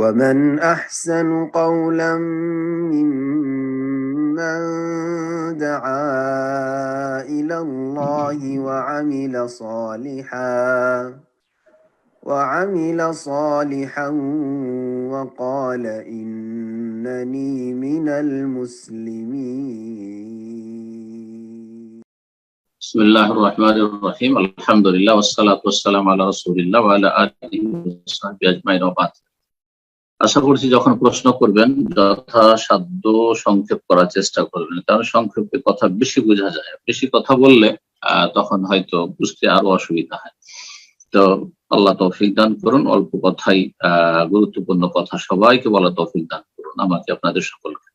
ومن أحسن قولا ممن دعا إلى الله وعمل صالحا وقال إنني من المسلمين. بسم الله الرحمن الرحيم. الحمد لله والصلاة والسلام على رسول الله وعلى آله وصحبه أجمعين وبعد। আশা করছি যখন প্রশ্ন করবেন যথাসাধ্য সংক্ষেপ করার চেষ্টা করবেন, কারণ সংক্ষেপে কথা বেশি বোঝা যায়। বেশি কথা বললে তখন হয়তো বুঝতে আরো অসুবিধা হয়। তো আল্লাহ তৌফিক দান করুন। অল্প কথাই গুরুত্বপূর্ণ কথা সবাইকে বলা তৌফিক দান করুন, আমাকে আপনাদের সকলকে।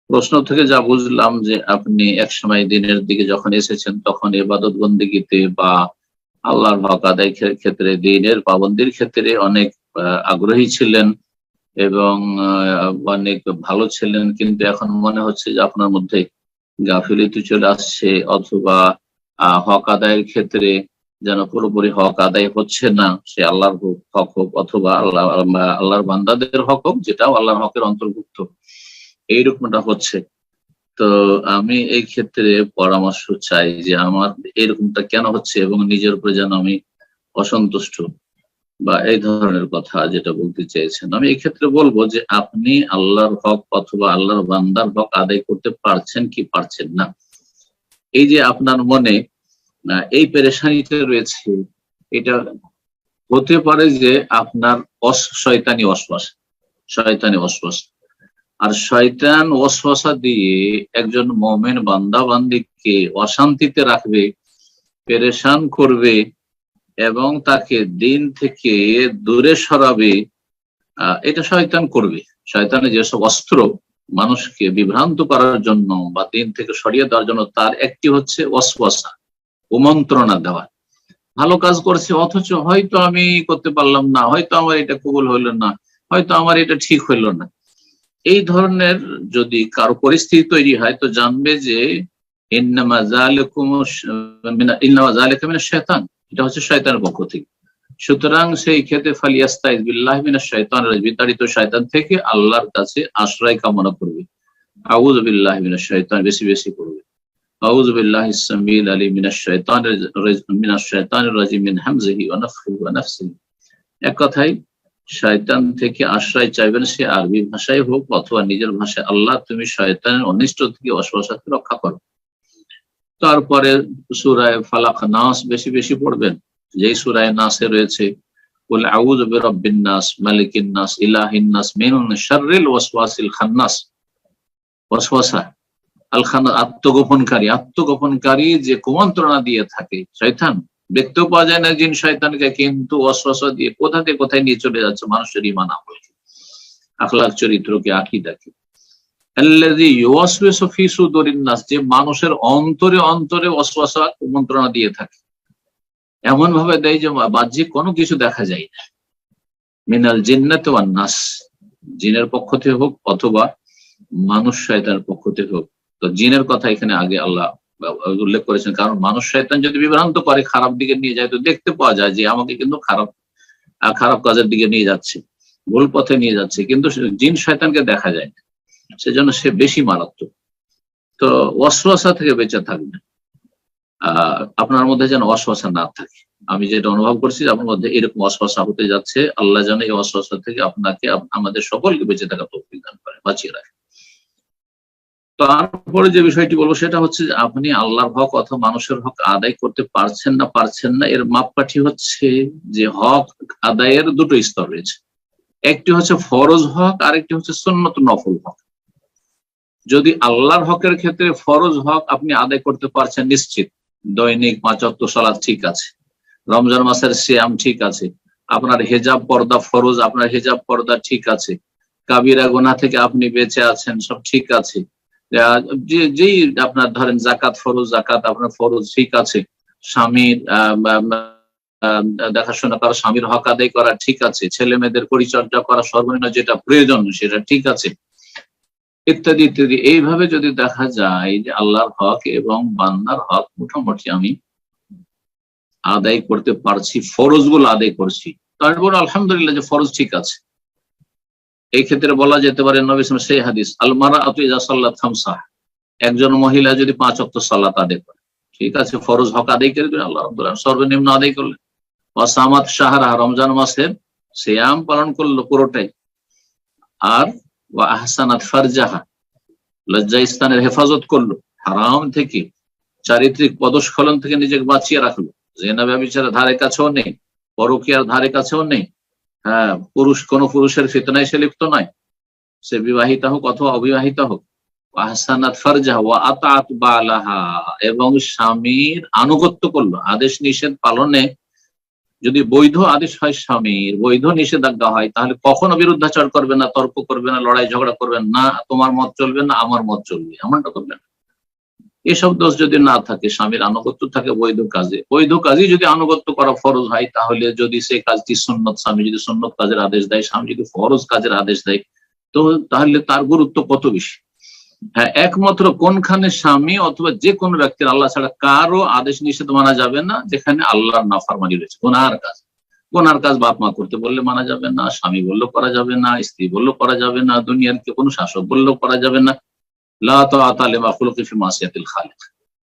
প্রশ্ন থেকে যা বুঝলাম যে আপনি একসময় দিনের দিকে যখন এসেছেন তখন ইবাদত বন্দেগীতে বা আল্লাহর হক আদায়ের ক্ষেত্রে, দিনের পাবন্দির ক্ষেত্রে অনেক আগ্রহী ছিলেন এবং অনেক ভালো ছিলেন, কিন্তু এখন মনে হচ্ছে যে আপনার মধ্যে গাফিলতি চলে আসছে, অথবা হক আদায়ের ক্ষেত্রে যেন পুরোপুরি হক আদায় হচ্ছে না। সে আল্লাহর হক হোক অথবা আল্লাহর বান্দাদের হক হোক, যেটাও আল্লাহর হকের অন্তর্ভুক্ত, এইরকমটা হচ্ছে। তো আমি এই ক্ষেত্রে পরামর্শ চাই যে আমার এরকমটা কেন হচ্ছে এবং নিজের উপরে যেন আমি অসন্তুষ্ট বা এই ধরনের কথা যেটা বলতে চেয়েছেন। আমি এই ক্ষেত্রে বলবো যে আপনি আল্লাহর হক অথবা আল্লাহর বান্দার হক আদায় করতে পারছেন কি পারছেন না, এই যে আপনার মনে এই পেরেশানিতে রয়েছে, এটা হতে পারে যে আপনার শয়তানি ওয়াসওয়াসা। আর শয়তান ওয়াসওয়াসা দিয়ে একজন মুমিন বান্দা বান্দিকে অশান্তিতে রাখবে, পেরেশান করবে এবং তাকে দিন থেকে দূরে সরাবে। এটা শয়তান করবে। শয়তানের যেসব অস্ত্র মানুষকে বিভ্রান্ত করার জন্য বা দিন থেকে সরিয়ে দেওয়ার জন্য, তার একটি হচ্ছে ওয়াসওয়াসা, কুমন্ত্রণা দেওয়া। ভালো কাজ করছে অথচ হয়তো আমি করতে পারলাম না, হয়তো আমার এটা কবুল হইলো না, হয়তো আমার এটা ঠিক হইলো না। এই ধরনের যদি কারো পরিস্থিতি তৈরি হয় তো জানবে যে শয়তান, এটা হচ্ছে শয়তানের পক্ষ থেকে। সুতরাং সেই ক্ষেত্রে ফালিয়াস্তাইজ বিল্লাহি মিনাশ শাইতানির রাজিম, বিতাড়িত শয়তান থেকে আল্লাহর কাছে আশ্রয় কামনা করবে। আউযু বিল্লাহি মিনাশ শাইতান, বেশি বেশি করবে। আউযু বিল্লাহিস সামিউল আলিম মিনাশ শাইতানির রাজিম মিন হামজিহি ওয়া নাফখিহি ওয়া নাফসিহি। এক কথায় শয়তান থেকে আশ্রয় চাইবেন, সে আরবি ভাষায় হোক অথবা নিজের ভাষায়। আল্লাহ তুমি শয়তানের অনিষ্ট থেকে ওয়াসওয়াসাকে রক্ষা করো। তারপরে সূরা ফালাক নাস বেশি বেশি পড়বেন, যেই সূরা নাসে রয়েছে কুল আউযু বিরাব্বিন নাস মালিকিন নাস ইলাহিন নাস মিন শাররিল ওয়াসওয়াসিল খান্নাস। ওয়াসওয়াসা আল খান্নাস, আত্মগোপনকারী যে কুমন্ত্রণা দিয়ে থাকে শয়তান। দেখতেও পাওয়া যায় না জিন শয়তানকে, কিন্তু ওয়াসওয়াসা দিয়ে কোথা থেকে কোথায় নিয়ে চলে যাচ্ছে মানুষের ঈমান আমলকে, আখলাক চরিত্রকে, আকীদাকে। আল্লাযী ইউওয়াসওয়িসু ফী সুদুরিন নাস, যে মানুষের অন্তরে অন্তরে ওয়াসওয়াসা কুমন্ত্রণা দিয়ে থাকে, এমন ভাবে দেয় যে বাহ্যিক কোনো কিছু দেখা যায় না। মিনাল জিন্নাতি ওয়ান নাস, জিনের পক্ষ থেকে হোক অথবা মানুষ শয়তানের পক্ষ থেকে হোক। তো জিনের কথা এখানে আগে আল্লাহ উল্লেখ করেছেন, কারণ মানুষ শয়তান যদি বিভ্রান্ত করে, খারাপ দিকে নিয়ে যায়, তো দেখতে পাওয়া যায় যে আমাকে কিন্তু খারাপ কাজের দিকে নিয়ে যাচ্ছে, ভুল পথে নিয়ে যাচ্ছে, কিন্তু জিন শয়তানকে দেখা যায় না। সেজন্য সে বেশি মারাত্মক। তো ওয়াসওয়াসা থেকে বেঁচে থাকবেন, আপনার মধ্যে যেন ওয়াসওয়াসা না থাকে। আমি যেটা অনুভব করছি আপনার মধ্যে এরকম ওয়াসওয়াসা হতে যাচ্ছে, আল্লাহ যেন এই ওয়াসওয়াসা থেকে আপনাকে, আমাদের সকলকে বেঁচে থাকা তৌফিক দান করে, বাঁচিয়ে রাখে। তারপরে যে বিষয়টি বলবো সেটা হচ্ছে যে আপনি আল্লাহর হক অথবা মানুষের হক আদায় করতে পারছেন না, এর মাপকাঠি হচ্ছে যে হক আদায়ের দুটো স্তর রয়েছে। একটি হচ্ছে ফরজ হক, আরেকটি হচ্ছে সুন্নত নফল হক। যদি আল্লাহর হকের ক্ষেত্রে ফরজ হক আপনি আদায় করতে পারছেন নিশ্চিত, দৈনিক 5 ওয়াক্ত সালাত ঠিক আছে, রমজান মাসের সিয়াম ঠিক আছে, আপনার হেজাব পর্দা ফরজ, আপনার হেজাব পর্দা ঠিক আছে, কাবিরা গুনাহ থেকে আপনি বেঁচে আছেন, সব ঠিক আছে। যেই আপনার ধরেন জাকাত ফরজ, জাকাত আপনার ফরজ ঠিক আছে, স্বামীর দেখাশোনা করা, স্বামীর হক আদায় করা ঠিক আছে, ছেলে মেয়েদের পরিচর্যা করা সর্বনিম্ন যেটা প্রয়োজন সেটা ঠিক আছে, ইত্যাদি ইত্যাদি। এইভাবে যদি দেখা যায় যে আল্লাহর হক এবং বান্দার হক মোটামুটি আমি আদায় করতে পারছি, ফরজ গুলো আদায় করছি, তারপর আলহামদুলিল্লাহ যে ফরজ ঠিক আছে, এই ক্ষেত্রে বলা যেতে পারে নবী সাল্লাল্লাহু আলাইহি ওয়াসাল্লাম সেই হাদিস, আল মারআতু ইযা সাল্লাত খামসা, একজন মহিলা যদি 5 ওয়াক্ত সালাত আদায় করে, ঠিক আছে, ফরজ হক আদায় করে দিলেন, আল্লাহ রাব্বুল আলামিন সর্বনিম্ন আদায় করলেন, ওয়াসামাত শাহরা, রমজান মাসের সিয়াম পালন করলো পুরোটাই, আর ওয়া আহসানাত ফারজাহা, লজ্জা স্থানের হেফাজত করলো, হারাম থেকে চারিত্রিক পদস্খলন থেকে নিজেকে বাঁচিয়ে রাখলো, জিনা ব্যভিচারের ধারে কাছেও নেই, পরকীয়ার ধারে কাছেও নেই, হ্যাঁ, কোন পুরুষের ফিতনায় সে লিপ্ত নয়, সে বিবাহিতা হোক অথবা অবিবাহিতা হোক, আহসানাত ফারজাহা ওয়া আতাআত বালাহা, এবং স্বামীর আনুগত্য করলো, আদেশ নিষেধ পালনে যদি বৈধ আদেশ হয় স্বামীর, বৈধ নিষেধাজ্ঞা হয়, তাহলে কখনো বিরুদ্ধাচার করবে না, তর্ক করবে না, লড়াই ঝগড়া করবেন না, তোমার মত চলবে না আমার মত চলবে, এমনটা করবে না। এসব দোষ যদি না থাকে, স্বামীর আনুগত্য থাকে বৈধ কাজে যদি আনুগত্য করা ফরজ হয়, তাহলে যদি সেই কাজটি সুন্নত, স্বামী যদি সুন্নত কাজের আদেশ দেয়, স্বামী যদি ফরজ কাজের আদেশ দেয়, তো তাহলে তার গুরুত্ব কত বেশি। হ্যাঁ, একমাত্র কোনখানে স্বামী অথবা যে কোনো ব্যক্তির আল্লাহ ছাড়া কারো আদেশ নিষেধ মানা যাবে না, যেখানে আল্লাহর নাফরমানি রয়েছে, গুনার কাজ বাপ মা করতে বললে মানা যাবে না, স্বামী বললেও করা যাবে না, স্ত্রী বললেও করা যাবে না, দুনিয়ার কোনো শাসক বললেও করা যাবে না। লা তাআতা লিমাখলুকিন ফি মাসিয়াতিল খালিক,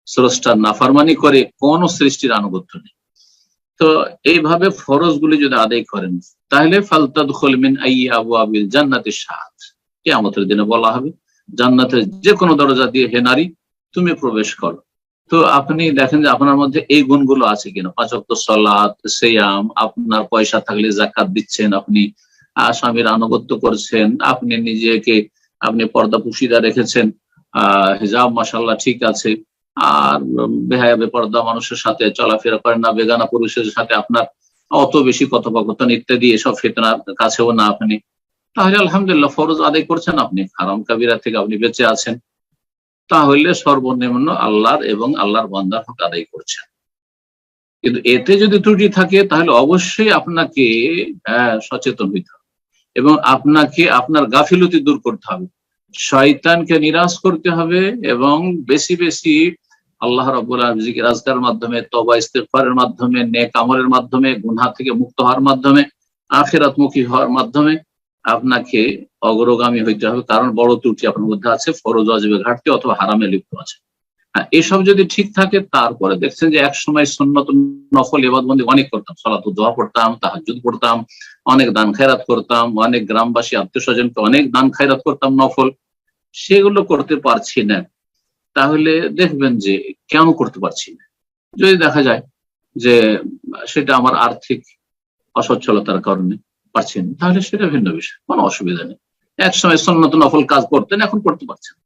স্রষ্টার নাফরমানি করে কোন সৃষ্টির আনুগত্য নেই। তো এইভাবে ফরজ গুলি যদি আদায় করেন, তাহলে ফালতাদখুল মিন আইয়ি আবওয়াবিল জান্নাতিশ শাহাদ, কিয়ামতের দিনে বলা হবে জান্নাতের যে কোনো দরজা দিয়ে হে নারী তুমি প্রবেশ করো। তো আপনি দেখেন যে আপনার মধ্যে এই গুণগুলো আছে কিনা, 5 ওয়াক্ত সালাত, সিয়াম, আপনার পয়সা থাকলে যাকাত দিচ্ছেন, আপনি স্বামীর আনুগত্য করছেন, আপনি নিজেকে আপনি পর্দা পুশিদা রেখেছেন, হিজাব মাশাআল্লাহ ঠিক আছে, আর বেহায়া বেপর্দা মানুষের সাথে চলাফেরা করেন না, বেগানা পুরুষের সাথে আপনার অত বেশি কথোপকথন ইত্যাদি, এসব ফিতনার কাছেও না আপনি, তাহলে আলহামদুলিল্লাহ ফরজ আদায় করছেন, আপনি হারাম কাবিরা থেকে আপনি বেঁচে আছেন, তাহলে সর্বনিম্ন আল্লাহর এবং আল্লাহর বান্দার হক আদায় করছেন। কিন্তু এতে যদি ত্রুটি থাকে, তাহলে অবশ্যই আপনাকে সচেতন হইতে হবে এবং আপনাকে আপনার গাফিলতি দূর করতে হবে, শয়তানকে নিরাশ করতে হবে, এবং বেশি বেশি আল্লাহ রাব্বুল আলামিন জিকির আজকারের মাধ্যমে, তওবা ইস্তিগফারের মাধ্যমে, নেক আমলের মাধ্যমে, গুনাহ থেকে মুক্ত হওয়ার মাধ্যমে, আখিরাতমুখী হওয়ার মাধ্যমে আপনাকে অগ্রগামী হইতে হবে। কারণ বড় ত্রুটি আপনার মধ্যে আছে, ফরজ ওয়াজিবের ঘাটতি অথবা হারামে লিপ্ত আছে। এসব যদি ঠিক থাকে, তারপরে দেখছেন যে এক সময় সুন্নত নফল ইবাদতবন্দি অনেক করতাম, সালাত দোয়া পড়তাম, তাহাজ্জুদ পড়তাম, অনেক দান খায়রাত করতাম, অনেক গ্রামবাসী আত্মীয় স্বজনকে অনেক দান খায়রাত করতাম নফল, সেগুলো করতে পারছি না। তাহলে দেখবেন যে কেন করতে পারছি না, যদি দেখা যায় যে সেটা আমার আর্থিক অসচ্ছলতার কারণে পারছি না, তাহলে সেটা ভিন্ন বিষয়, কোনো অসুবিধা নেই। এক সময় সুন্নত নফল কাজ করতেন, এখন করতে পারছেন,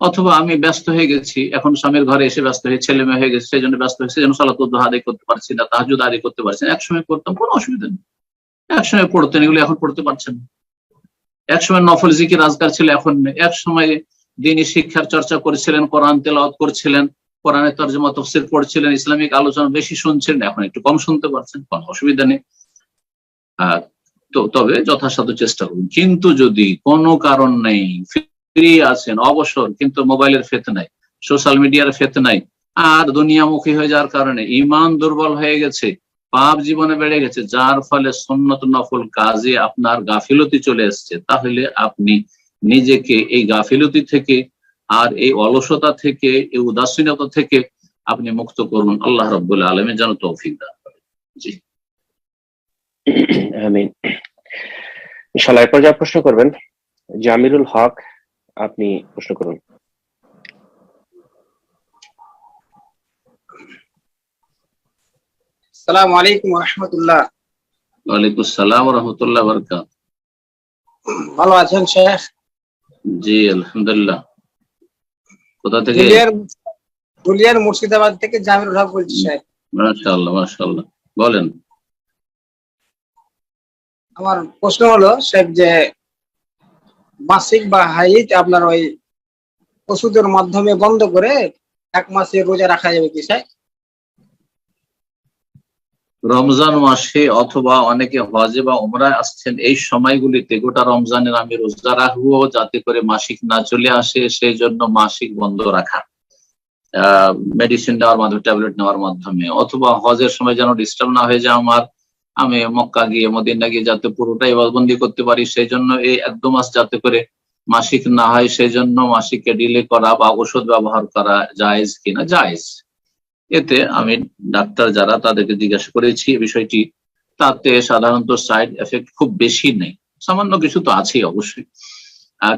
অথবা আমি ব্যস্ত হয়ে গেছি, এখন স্বামীর ঘরে এসে ব্যস্ত হয়ে, ছেলে মেয়ে হয়ে গেছে, সেই জন্য ব্যস্ত হয়েছে, যেন সালাত দুহা আদায় করতে পারছি না, তাহাজ্জুদ আদায় করতে পারছি না। এক সময় করতাম, কোনো অসুবিধা নেই, এক সময় পড়তেন, এগুলো এখন পড়তে পারছেন না। এক সময় নফল জিকির আজকার ছিল, এখন নেই। এক সময় দ্বীনি শিক্ষার চর্চা করেছিলেন, কোরআন তেলাওয়াত করছিলেন, কোরআনের তরজমা তাফসীর পড়ছিলেন, ইসলামিক আলোচনা বেশি শুনছিলেন, এখন একটু কম শুনতে পারছেন, কোনো অসুবিধা নেই। তো তবে যথাসাধ্য চেষ্টা করুন। কিন্তু যদি কোনো কারণ নেই, ফ্রি আছেন, অবসর, কিন্তু মোবাইলের ফিতনায়, সোশ্যাল মিডিয়ার ফিতনায়, আর দুনিয়ামুখী হয়ে যাওয়ার কারণে ঈমান দুর্বল হয়ে গেছে, পাপ জীবনে বেড়ে গেছে, যার ফলে সুন্নত নফল কাজে আপনার গাফিলতি চলে এসছে, তাহলে আপনি নিজেকে এই গাফিলতি থেকে আর এই অলসতা থেকে, এই উদাসীনতা থেকে আপনি মুক্ত করুন। আল্লাহ রাব্বুল আলামিন যেন তৌফিক দান করেন। জি, আমিন। ইনশাআল্লাহ এরপর যা প্রশ্ন করবেন জামিরুল হক, আপনি প্রশ্ন করুন। আসসালামু আলাইকুম ওয়া রাহমাতুল্লাহ। ওয়া আলাইকুম আসসালাম ওয়া রাহমাতুল্লাহি ওয়া বারাকাতুহু। ভালো আছেন শেখ? জি আলহামদুলিল্লাহ। কোথা থেকে? দুলিয়ার মুর্শিদাবাদ থেকে জামিরুল হক বলছি শেখ। মাশাআল্লাহ মাশাআল্লাহ, বলেন। আমার প্রশ্ন হলো শেখ, যে মাসিক বা হাইজ আপনার ওই ওষুধের মাধ্যমে বন্ধ করে 1 মাসের রোজা রাখা যাবে কি শেখ? রমজান মাসে অথবা অনেকে হজে বা উমরায় আসছেন, এই সময়গুলিতে গোটা রমজানের আমি রোজা রাখবো যাতে করে মাসিক না চলে আসে, সেই জন্য মাসিক বন্ধ রাখা, মেডিসিন নেওয়ার মাধ্যমে, ট্যাবলেট নেওয়ার মাধ্যমে, অথবা হজের সময় যেন ডিস্টার্ব না হয়ে যায় আমার, আমি মক্কা গিয়ে মদিনা গিয়ে যাতে পুরোটাই বন্দি করতে পারি, সেই জন্য এই 1-2 মাস যাতে করে মাসিক না হয়, সেই জন্য মাসিককে ডিলে করা বা ওষুধ ব্যবহার করা জায়েজ কিনা? জায়েজ। এতে আমি ডাক্তার যারা তাদেরকে জিজ্ঞাসা করেছি বিষয়টি, তাতে সাধারণত সাইড এফেক্ট খুব বেশি নেই, সামান্য কিছু তো আছেই অবশ্যই,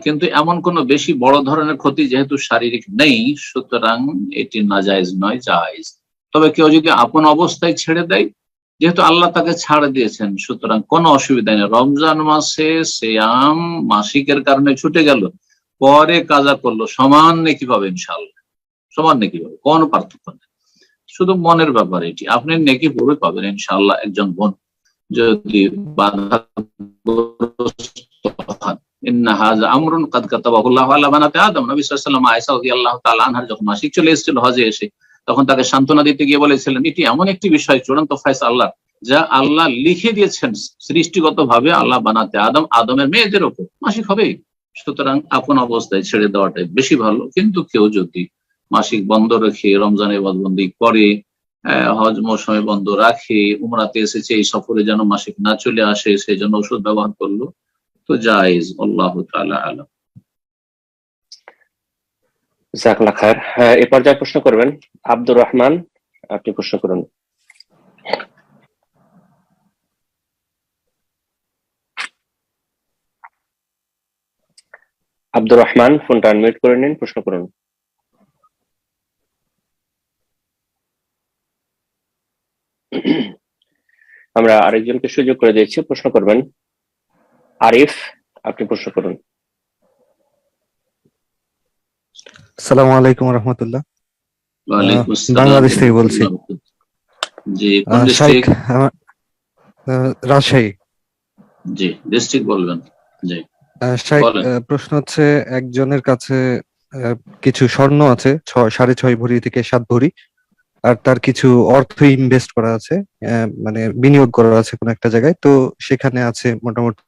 কিন্তু এমন কোনো বেশি বড় ধরনের ক্ষতি যেহেতু শারীরিক নেই, সুতরাং এটি নাজায়েজ নয়, জায়েজ। তবে কেউ যদি আপন অবস্থায় ছেড়ে দেয়, যেহেতু আল্লাহ তাকে ছাড় দিয়েছেন, সুতরাং কোনো অসুবিধা নেই। রমজান মাসে সিয়াম মাসিকের কারণে ছুটে গেল, পরে কাজা করলো, সমান নেকি পাবে ইনশাআল্লাহ, সমান নেকি পাবে, কোনো পার্থক্য নেই। শুধু মনের ব্যাপার এটি, আপনি নেকি পুরো পাবেন ইনশাআল্লাহ। একজন বোন যদি বাধাগ্রস্ত হন, ইন্না হাযা আমরুন কাদ কাতাবাহু আল্লাহু আলা বানাতি আদম, নবী সাল্লাল্লাহু আলাইহি ওয়াসাল্লাম আয়েশা রাদিয়াল্লাহু তাআলা আনহার যখন মাসিক চলে এসেছিল হজে এসে, তখন তাকে সান্ত্বনা দিতে গিয়ে বলেছিলেন, এটি এমন একটি বিষয়, চূড়ান্ত ফয়সালা আল্লাহ, যা আল্লাহ লিখে দিয়েছেন সৃষ্টিগত ভাবে, আল্লাহ বানাতে আদম, আদমের মেয়েদের উপর মাসিক হবেই। সুতরাং আপন অবস্থায় ছেড়ে দেওয়াটাই বেশি ভালো। কিন্তু কেউ যদি মাসিক বন্ধ রেখে রমজানে বন্দি করে, হজ মৌসুমে বন্ধ রাখে, উমরাতে এসেছে এই সফরে যেন মাসিক না চলে আসে, সেই জন্য ওষুধ ব্যবহার করলো, তো জায়েজ। আল্লাহু তাআলা আলাম। জাযাকাল্লাহ খায়ের। এই পর্যায়ে প্রশ্ন করবেন আব্দুর রহমান, আপনি প্রশ্ন করুন। আব্দুর রহমান, ফোনটা আনমিউট করে নিন, প্রশ্ন করুন। আমরা আরেকজনকে সুযোগ করে দিয়েছি, প্রশ্ন করবেন আরিফ, আপনি প্রশ্ন করুন। আসসালামু আলাইকুম ওয়া রাহমাতুল্লাহ। ওয়ালাইকুম আসসালাম। বাংলাদেশ থেকে বলছি। জি, কোন শাইখ, ডিস্ট্রিক্ট? রাজশাহী। জি, ডিস্ট্রিক্ট বলবেন। জি শাইখ, বলেন। প্রশ্ন হচ্ছে, একজনের কাছে কিছু স্বর্ণ আছে 6.5 ভরি থেকে 7 ভরি, আর তার কিছু অর্থ ইনভেস্ট করা আছে, মানে বিনিয়োগ করা আছে কোন একটা জায়গায়, তো সেখানে আছে মোটামুটি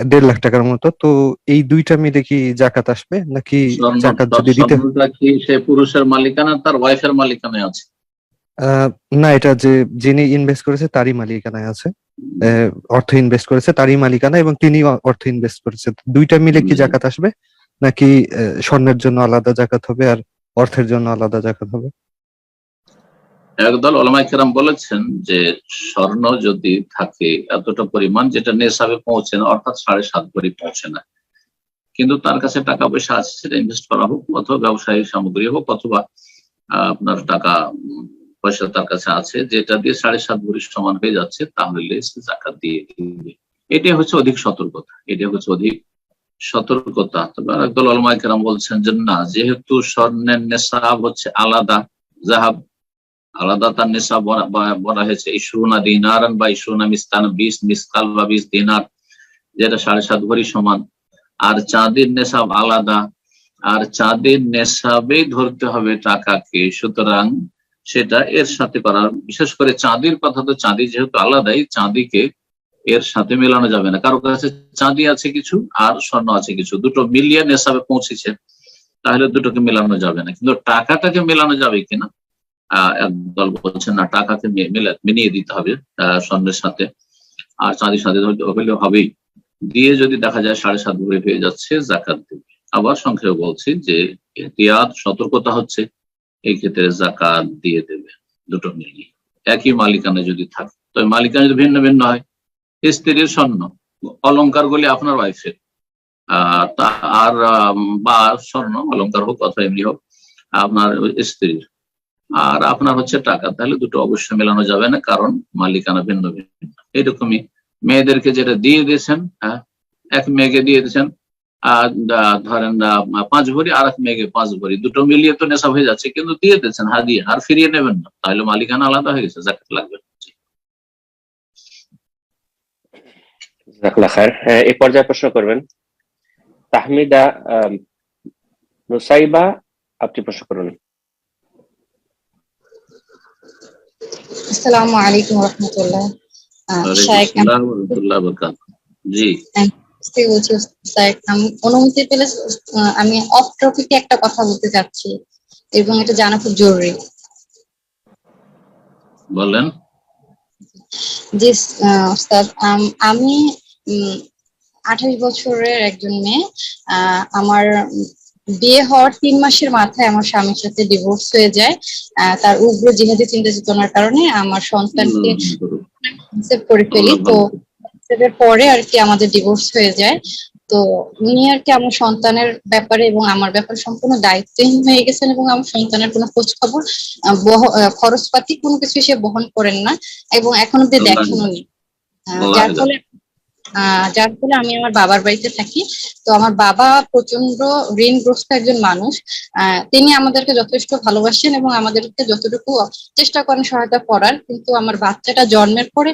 1.5 লাখ টাকার মতো। তো এই দুইটা মিলে কি জাকাত আসবে, নাকি জাকাত যদি দিতে? স্বর্ণটা কি সে পুরুষের মালিকানা, তার ওয়াইফের মালিকানায় আছে? না, এটা যে যিনি ইনভেস্ট করেছে তারই মালিকানায় আছে, অর্থ ইনভেস্ট করেছে তারই মালিকানা, এবং তিনি অর্থ ইনভেস্ট করেছে। দুইটা মিলে কি জাকাত আসবে, নাকি স্বর্ণের জন্য আলাদা জাকাত হবে আর অর্থের জন্য আলাদা জাকাত হবে? একদল ওলামায়ে কেরাম বলেছেন যে স্বর্ণ যদি থাকে এতটা পরিমাণ যেটা নেশাবে পৌঁছে না, অর্থাৎ 7.5 ভরি পৌঁছে না, কিন্তু তার কাছে টাকা পয়সা আছে, সেটা ইনভেস্ট করা হোক অথবা ব্যবসায়িক সামগ্রী হোক, অথবা আপনার টাকা পয়সা তার কাছে আছে যেটা দিয়ে 7.5 ভরি সমান হয়ে যাচ্ছে, তাহলে সে জাকাত দিয়ে দিবে। এটাই হচ্ছে অধিক সতর্কতা, এটাই হচ্ছে অধিক সতর্কতা। তবে একদল ওলামায়ে কেরাম বলছেন যে না, যেহেতু স্বর্ণের নেশাব হচ্ছে আলাদা, জাহাব আলাদা, তার নেশাব বলা হয়েছে 20 দিনার বা 20 মিসকাল, 20 মিসকাল বা 20 দিনার, যেটা 7.5 ভরি সমান। আর চাঁদের নেশাব আলাদা, আর চাঁদের নেশাবে ধরতে হবে টাকাকে, সুতরাং সেটা এর সাথে করা, বিশেষ করে চাঁদির কথা, তো চাঁদি যেহেতু আলাদাই, চাঁদিকে এর সাথে মেলানো যাবে না। কারো কাছে চাঁদি আছে কিছু আর স্বর্ণ আছে কিছু, দুটো মিলিয়ে নেশাবে পৌঁছেছে, তাহলে দুটোকে মেলানো যাবে না। কিন্তু টাকাটাকে মেলানো যাবে কিনা, একদল বলছেন না, টাকাকে মিলিয়ে দিতে হবে স্বর্ণের সাথে, আর চাঁদির সাথে হলে হবেই। দিয়ে যদি দেখা যায় 7.5 ভরি হয়ে যাচ্ছে, জাকাত দেবে। আবার সংক্ষেপে বলছি যে এহতিয়াত, সতর্কতা হচ্ছে এই ক্ষেত্রে জাকাত দিয়ে দেবে দুটো মিলিয়ে। একই মালিকানা যদি থাকে, তবে মালিকানা যদি ভিন্ন ভিন্ন হয়, স্ত্রীর স্বর্ণ, অলংকার গুলি আপনার ওয়াইফের, আর বা স্বর্ণ অলংকার হোক অথবা এমনি হোক আপনার স্ত্রীর, আর আপনার হচ্ছে টাকা, তাহলে দুটো অবশ্যই মেলানো যাবে না, কারণ মালিকানা ভিন্ন ভিন্ন। এইরকমই মেয়েদেরকে যেটা দিয়ে দিয়েছেন, এক মেয়েকে দিয়ে দিয়েছেন ধরেন 5 ভরি, আর এক মেয়েকে 5 ভরি, দুটো মিলিয়ে তো নেশাব হয়ে যাচ্ছে, কিন্তু দিয়ে দিয়েছেন হাদিয়া, আর ফিরিয়ে নেবেন না, তাহলে মালিকানা আলাদা হয়ে গেছে, জাকাত লাগবে। জাযাকাল্লাহ খায়ের। এই পর্যায়ে প্রশ্ন করবেন তাহমিদা নুসাইবা, আপনি প্রশ্ন করুন। আসসালামু আলাইকুম ওয়া রাহমাতুল্লাহ। শাইখ, জি বলছি স্যার, আমি অনুমতি পেলে আমি অফ টপিকে একটা কথা বলতে চাচ্ছি, এবং এটা জানা খুব জরুরি। বলেন। জি ওস্তাদ, আমি 28 বছরের একজন মেয়ে। আমার বিয়ে হওয়ার 3 মাসের মাথায় আমার স্বামীর সাথে ডিভোর্স হয়ে যায়। তার উগ্র জিহাদি চিন্তা চেতনার কারণে আমার সন্তানকে কনসেপ্ট করে ফেলি। তো কনসেপ্টের পরে আর কি আমাদের ডিভোর্স হয়ে যায়। তো উনি আর কি আমার সন্তানের ব্যাপারে এবং আমার ব্যাপারে সম্পূর্ণ দায়িত্বহীন হয়ে গেছেন এবং আমার সন্তানের কোনো খোঁজ খবর, খরচপাতি কোনো কিছু সে বহন করেন না এবং এখন অব্দি দেখেনও নি। যার ফলে আমি আমার বাবার বাড়িতে থাকি। তো আমার বাবা প্রচন্ড ঋণগ্রস্ত একজন মানুষ। তিনি আমাদেরকে যথেষ্ট ভালোবাসেন এবং আমাদেরকে যতটুকু চেষ্টা করেন সহায়তা করার, কিন্তু আমার বাচ্চাটা জন্মের পরে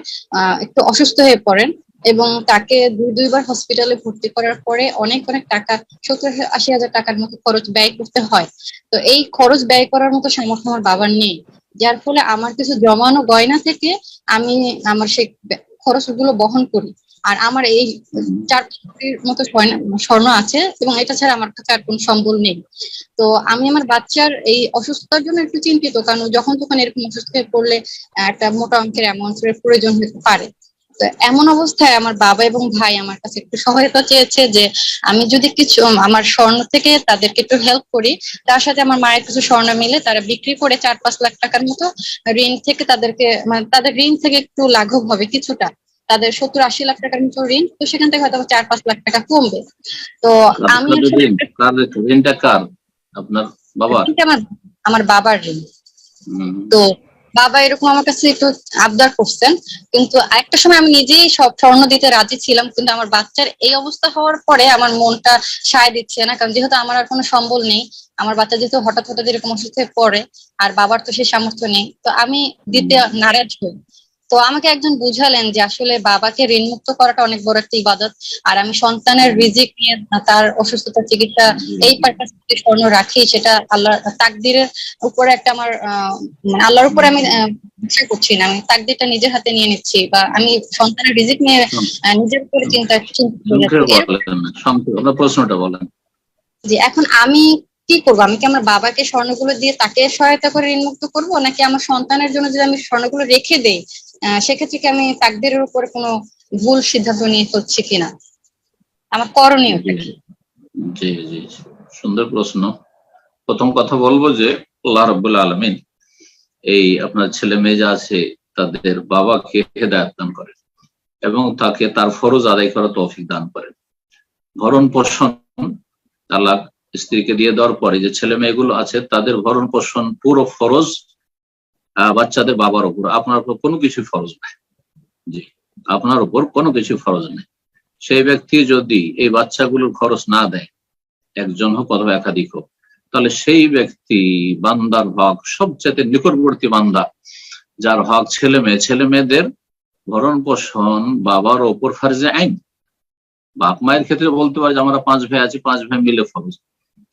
একটু অসুস্থ হয়ে পড়েন এবং তাকে দুইবার হসপিটালে ভর্তি করার পরে অনেক টাকা, 70-80 হাজার টাকার মতো খরচ ব্যয় করতে হয়। তো এই খরচ ব্যয় করার মতো সামর্থ্য আমার বাবার নেই, যার ফলে আমার কিছু জমানো গয়না থেকে আমি আমার সেই খরচগুলো বহন করি। আর আমার এই 4 কোটির মতো স্বর্ণ আছে এবং এটা ছাড়া আমার কাছে আর কোনো সম্বল নেই। তো আমি আমার বাচ্চার এই অসুস্থতার জন্য একটু চিন্তিত, কারণ যখন এরকম অসুস্থ হয়ে পড়লে একটা মোটা অঙ্কের অ্যামাউন্টের প্রয়োজন হতে পারে। তো এমন অবস্থায় আমার বাবা এবং ভাই আমার কাছে একটু সহায়তা চেয়েছে যে আমি যদি কিছু আমার স্বর্ণ থেকে তাদেরকে একটু হেল্প করি, তার সাথে আমার মায়ের কিছু স্বর্ণ মিলে তারা বিক্রি করে 4-5 লাখ টাকার মতো ঋণ থেকে তাদেরকে, মানে তাদের ঋণ থেকে একটু লাঘব হবে কিছুটা। তাদের 70-80 লাখ টাকার মতো ঋণ, তো সেখান থেকে হয়তো 4-5 লাখ টাকা কমবে। তো আমি আমার বাবার ঋণ। তো বাবা এরকম আমার কাছে একটু আবদার করছেন, কিন্তু একটা সময় আমি নিজেই সব স্বর্ণ দিতে রাজি ছিলাম, কিন্তু আমার বাচ্চার এই অবস্থা হওয়ার পরে আমার মনটা সায় দিচ্ছে না, কারণ যেহেতু আমার আর কোনো সম্বল নেই। আমার বাচ্চা যেহেতু হঠাৎ এরকম অসুস্থ হয়ে পড়ে আর বাবার তো সেই সামর্থ্য নেই, তো আমি দিতে নারাজ হই। তো আমাকে একজন বুঝালেন যে আসলে বাবাকে ঋণ মুক্ত করাটা অনেক বড় একটা ইবাদত, আর আমি সন্তানের রিজিক নিয়ে তার অসুস্থতার চিকিৎসা এই পারপাস থেকে স্বর্ণ রাখি, সেটা আল্লাহর তাকদিরের উপরে একটা আমার আল্লাহর উপরে আমি বিশ্বাস করছি না, আমি তাকদিরটা নিজের হাতে নিয়ে নিচ্ছি, বা আমি সন্তানের রিজিক নিয়ে নিজের উপরে চিন্তা প্রশ্নটা বলেন। জি, এখন আমি কি করবো? আমি কি আমার বাবাকে স্বর্ণগুলো দিয়ে তাকে সহায়তা করে ঋণ মুক্ত করবো, নাকি আমার সন্তানের জন্য যদি আমি স্বর্ণগুলো রেখে দেই সেক্ষেত্রে কি আমি তাকদীরের উপরে কোনো ভুল সিদ্ধান্ত নিয়ে ফেলছি কিনা? আমার করণীয় কি? জি জি, সুন্দর প্রশ্ন। প্রথম কথা বলবো যে আল্লাহ রাব্বুল আলামিন এই আপনার ছেলে মেয়ে যা আছে তাদের বাবাকে হেদায়েত দান করেন এবং তাকে তার ফরজ আদায় করার তৌফিক দান করেন। ভরণ পোষণ তালাক স্ত্রীকে দিয়ে দেওয়ার পরে যে ছেলে মেয়েগুলো আছে তাদের ভরণ পোষণ পুরো ফরজ বাচ্চাদের বাবার উপর, আপনার উপর কোনো কিছু ফরজ নেই। জি, আপনার উপর কোনো কিছু ফরজ নেই। সেই ব্যক্তি যদি এই বাচ্চাগুলোর খরচ না দেয়, একজন হোক অথবা একাধিক হোক, তাহলে সেই ব্যক্তি বান্দার হক সবচেয়ে নিকটবর্তী বান্দা, যার হক ছেলে মেয়েদের ভরণ পোষণ বাবার ওপর ফরজে আইন। বাপ মায়ের ক্ষেত্রে বলতে পারে যে আমরা 5 ভাই আছি, 5 ভাই মিলে ফরজ,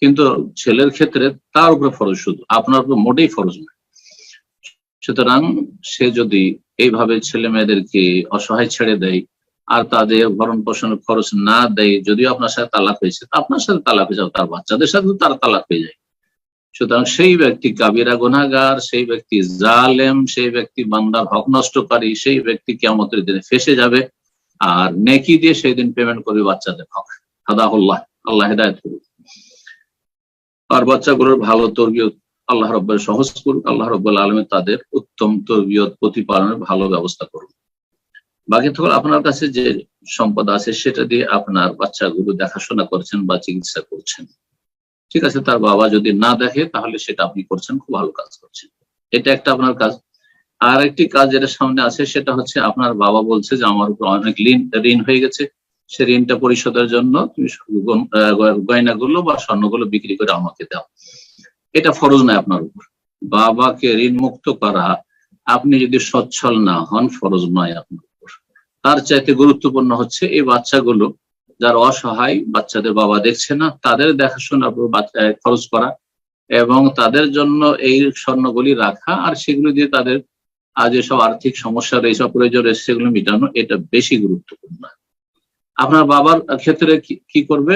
কিন্তু ছেলের ক্ষেত্রে তার উপরে ফরজ শুধু, আপনার উপর মোটেই ফরজ নয়। সুতরাং সে যদি এইভাবে ছেলে মেয়েদেরকে অসহায় ছেড়ে দেয় আর তাদের ভরণ পোষণের খরচ না দেয়, যদিও আপনার সাথে তালাক হয়েছে, আপনার সাথে তালাক হয়ে যাবে, তার বাচ্চাদের সাথে তার তালাক হয়ে যায়। সুতরাং সেই ব্যক্তি কাবিরা গুনাহগার, সেই ব্যক্তি জালেম, সেই ব্যক্তি বান্দার হক নষ্টকারী, সেই ব্যক্তি কিয়ামতের দিনে ফেঁসে যাবে আর নেকি দিয়ে সেই দিন পেমেন্ট করবে বাচ্চাদের হক। হাদাহুল্লাহ, আল্লাহ হেদায়েত করুন। আর বাচ্চাগুলোর ভালো তরবিয়ত আল্লাহ রাব্বুল সহজ করুন, আল্লাহ রাব্বুল আলামিন তাদের উত্তম তরবিয়ত প্রতিপালনের ভালো ব্যবস্থা করুন। বাকি তো আপনার কাছে যে সম্পদ আছে সেটা দিয়ে আপনার বাচ্চাগুলো দেখাশোনা করছেন বা চিকিৎসা করছেন, ঠিক আছে। তার বাবা যদি না দেখে তাহলে সেটা আপনি করছেন, খুব ভালো কাজ করছেন, এটা একটা আপনার কাজ। আর একটি কাজ যেটা সামনে আছে সেটা হচ্ছে আপনার বাবা বলছে যে আমার উপর অনেক ঋণ হয়ে গেছে, সে ঋণটা পরিশোধের জন্য তুমি গয়নাগুলো বা স্বর্ণগুলো বিক্রি করে আমাকে দাও। এটা ফরজ নয় আপনার উপর। বাবাকে ঋণ মুক্ত করা আপনি যদি সচ্ছল না হন ফরজ নয় আপনার উপর। তার চাইতে গুরুত্বপূর্ণ হচ্ছে এই বাচ্চাগুলো যারা অসহায়, বাচ্চাদের বাবা দেখছে না, তাদের দেখাশোনার উপর খরচ করা এবং তাদের জন্য এই স্বর্ণগুলি রাখা, আর সেগুলো দিয়ে তাদের যেসব আর্থিক সমস্যা এইসব প্রয়োজন রয়েছে সেগুলো মেটানো, এটা বেশি গুরুত্বপূর্ণ। আপনার বাবার ক্ষেত্রে কি করবে?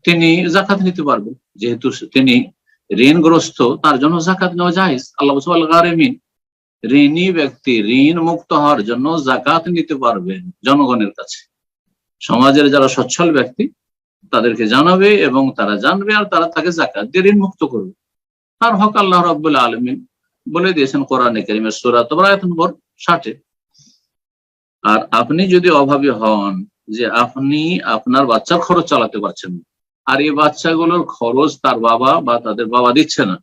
তিনি যাকাত নিতে পারবেন, যেহেতু তিনি ঋণগ্রস্ত, তার জন্য যাকাত নেওয়া জায়েজ। আল্লাহ বলছেন আল গারিমিন, ঋণী ব্যক্তি ঋণ মুক্ত হওয়ার জন্য জাকাত নিতে পারবেন জনগণের কাছে। সমাজের যারা সচ্ছল ব্যক্তি তাদেরকে জানাবে এবং তারা জানবে, আর তারা তাকে জাকাত দিয়ে ঋণ মুক্ত করবে। তার হক আল্লাহ রাব্বুল আলামিন বলে দিয়েছেন কোরআনে কারীমের সূরা তাওবা আয়াত নম্বর 60-এ। আর আপনি যদি অভাবী হন, যে আপনি আপনার বাচ্চার খরচ চালাতে পারছেন না, আর এই বাচ্চাগুলোর খরচ তার বাবা বা তাদের বাবা দিচ্ছে না,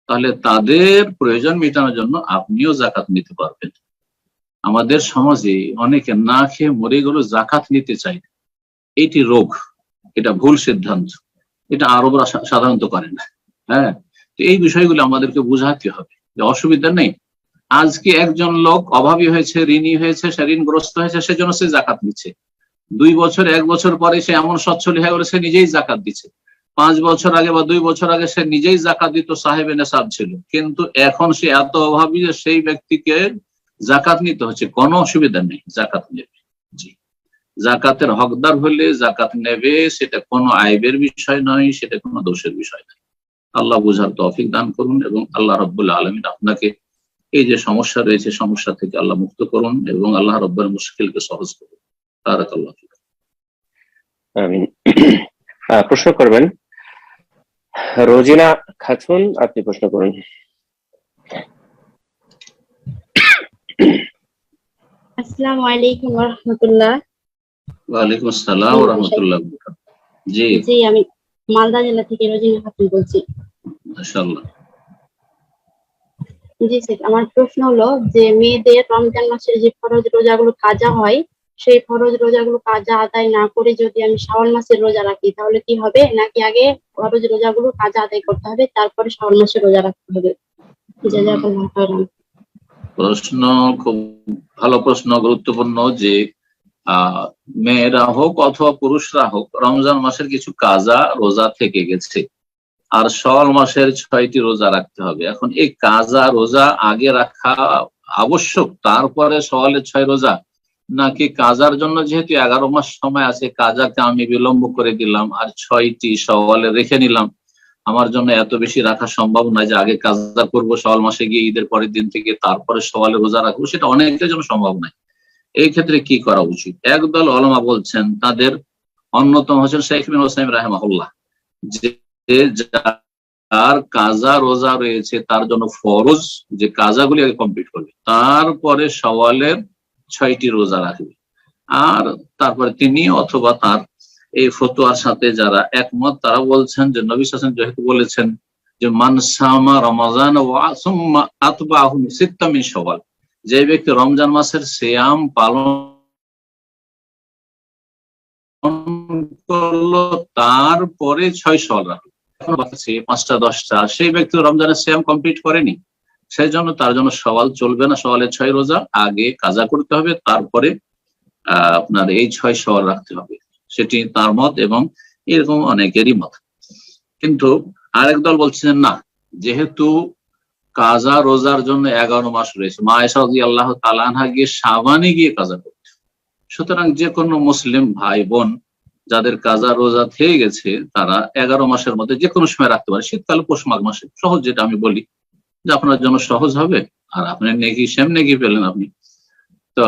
তাহলে তাদের প্রয়োজন মেটানোর জন্য আপনিও জাকাত নিতে পারবেন। আমাদের সমাজে অনেকে না খেয়ে মরে গেল, জাকাত নিতে চায় না। এটি রোগ, এটা ভুল সিদ্ধান্ত, এটা আরবরা সাধারণত করে না। হ্যাঁ, তো এই বিষয়গুলো আমাদেরকে বুঝাতে হবে যে অসুবিধা নেই। আজকে একজন লোক অভাবী হয়েছে, ঋণী হয়েছে, সে ঋণগ্রস্ত হয়েছে, সেজন্য সে জাকাত নিচ্ছে। 2 বছর 1 বছর পরে সে এমন সচ্ছল হয়ে গেল, সে নিজেই জাকাত দিচ্ছে। 5 বছর আগে বা 2 বছর আগে সে নিজেই জাকাত দিত, সাহেবে নেশাব ছিল, কিন্তু এখন সে এত অভাবী যে সেই ব্যক্তিকে জাকাত নিতে হচ্ছে। কোনো অসুবিধা নেই, জাকাত নেবে। জি, জাকাতের হকদার হলে জাকাত নেবে, সেটা কোনো আইবের বিষয় নয়, সেটা কোনো দোষের বিষয় নয়। আল্লাহ বুঝার তৌফিক দান করুন এবং আল্লাহ রাব্বুল আলামিন আপনাকে এই যে সমস্যা রয়েছে, সমস্যা থেকে আল্লাহ মুক্ত করুন এবং আল্লাহ রাব্বুল মুশকিলকে সহজ করুন। বারাকাল্লাহু ফিক। আমিন। প্রশ্ন করবেন রোজিনা খাতুন, আপনি প্রশ্ন করুন। আসসালামু আলাইকুম ওয়া রাহমাতুল্লাহ। ওয়ালাইকুম আসসালাম ওয়া রাহমাতুল্লাহ। জি জি, আমি মালদা জেলা থেকে রোজিনা খাতুন বলছি। মাশাআল্লাহ। জি স্যার, আমার প্রশ্ন হলো যে মেয়েদের রমজান মাসের যে ফরজ রোজাগুলো কাজা হয়, সেই ফরজ রোজাগুলো কাজা আদায় না করে যদি আমি শাওয়াল মাসের রোজা রাখি, তাহলে কি হবে? নাকি আগে ফরজ রোজাগুলো কাজা আদায় করতে হবে, তারপরে শাওয়াল মাসের রোজা রাখতে হবে? জাযাকাল্লাহু খাইরান। প্রশ্ন খুব ভালো প্রশ্ন, গুরুত্বপূর্ণ। যে মেয়েরা হোক অথবা পুরুষরা হোক, রমজান মাসের কিছু কাজা রোজা থেকে গেছে, আর শাওয়াল মাসের 6টি রোজা রাখতে হবে। এখন এই কাজা রোজা আগে রাখা আবশ্যক, তারপরে শাওয়ালের 6 রোজা, নাকি কাজার জন্য যেহেতু 11 মাস সময় আছে, কাজাকে আমি বিলম্ব করে দিলাম আর 6টি শাওয়ালে রেখে নিলাম, আমার জন্য এত বেশি রাখা সম্ভব নয় যে আগে কাজা করবো, শাওয়াল মাসে গিয়ে ঈদের পরের দিন থেকে তারপরে শাওয়ালে রোজা রাখবো, সেটা অনেকের জন্য সম্ভব নয়। এই ক্ষেত্রে কি করা উচিত? একদল উলামা বলছেন, তাদের অন্যতম হচ্ছেন শেখ ইবনে উসাইমিন রাহিমাহুল্লাহ, যে যার কাজা রোজা রয়েছে তার জন্য ফরজ যে কাজাগুলি আগে কমপ্লিট করবে, তারপরে শাওয়ালের 6টি রোজা রাখবে। আর তারপরে তিনি অথবা তার এই ফতোয়ার সাথে যারা একমত, তারা বলছেন যে নবী সাল্লাল্লাহু আলাইহি ওয়াসাল্লাম যেহেতু বলেছেন যে মান সামা রমাজান ওয়া সুম্মা আতবাহু সিত্তা মিন শাওয়াল, যে ব্যক্তি রমজান মাসের সিয়াম পালন করলো তারপরে 6 শাওয়াল রাখলো, এখন বাকি 5টা 10টা, সেই ব্যক্তি রমজানের সিয়াম কমপ্লিট করেনি, সেই জন্য তার জন্য শাওয়াল চলবে না। শাওয়ালের 6 রোজা আগে কাজা করতে হবে, তারপরে আপনার এই 6 শাওয়াল রাখতে হবে। সেটি তার মত এবং এরকম অনেকেরই মত। কিন্তু আরেক দল বলছেন না, যেহেতু কাজা রোজার জন্য 11 মাস রয়েছে, মা আয়েশা রাদিয়াল্লাহু তাআলা আনহা গিয়ে শাবানে গিয়ে কাজা করতে, সুতরাং যে কোনো মুসলিম ভাই বোন যাদের কাজা রোজা থেকে গেছে, তারা 11 মাসের মধ্যে যে কোনো সময় রাখতে পারে। শীতকাল, পৌষ মাঘ মাসে সহজ, যেটা আমি বলি যে আপনার জন্য সহজ হবে, আর আপনি নেকি সেম নেকি পেলেন, আপনি তো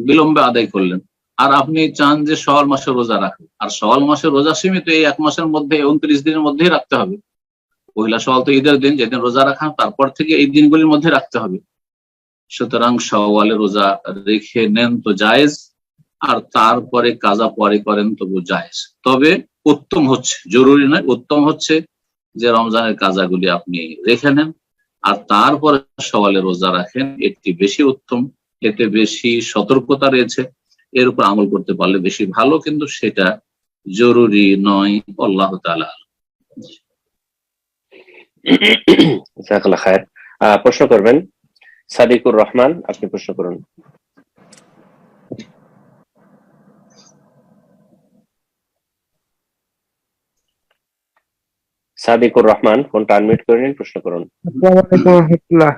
বিলম্বে আদায় করলেন। আর আপনি চান যে শাওয়াল মাসের রোজা রাখবেন, আর শাওয়াল মাসের রোজা সীমিত এই 1 মাসের মধ্যে 29 দিনের মধ্যেই রাখতে হবে। পহিলা শাওয়াল তো ঈদের দিন, যেদিন রোজা রাখা, তারপর থেকে এই দিনগুলির মধ্যে রাখতে হবে। সুতরাং শাওয়ালে রোজা রেখে নেন তো জায়েজ, আর তারপরে কাজা পরে করেন তবু জায়েজ। তবে উত্তম হচ্ছে, জরুরি নয়, উত্তম হচ্ছে যে রমজানের কাজাগুলি আপনি রেখে নেন আর তারপরে শাওয়ালে রোজা রাখেন, এটি বেশি উত্তম, এতে বেশি সতর্কতা রয়েছে, এর উপর আমল করতে পারলে বেশি ভালো, কিন্তু সেটা জরুরি নয়। আল্লাহ তাআলা। জাযাকাল্লাহু খায়ের। প্রশ্ন করবেন সাদিকুর রহমান, আপনি প্রশ্ন করুন। সাদিকুর রহমান, ফোনটা আনমিউট করে নিন, প্রশ্ন করুন। আসসালামু আলাইকুম ওয়া রাহমাতুল্লাহ।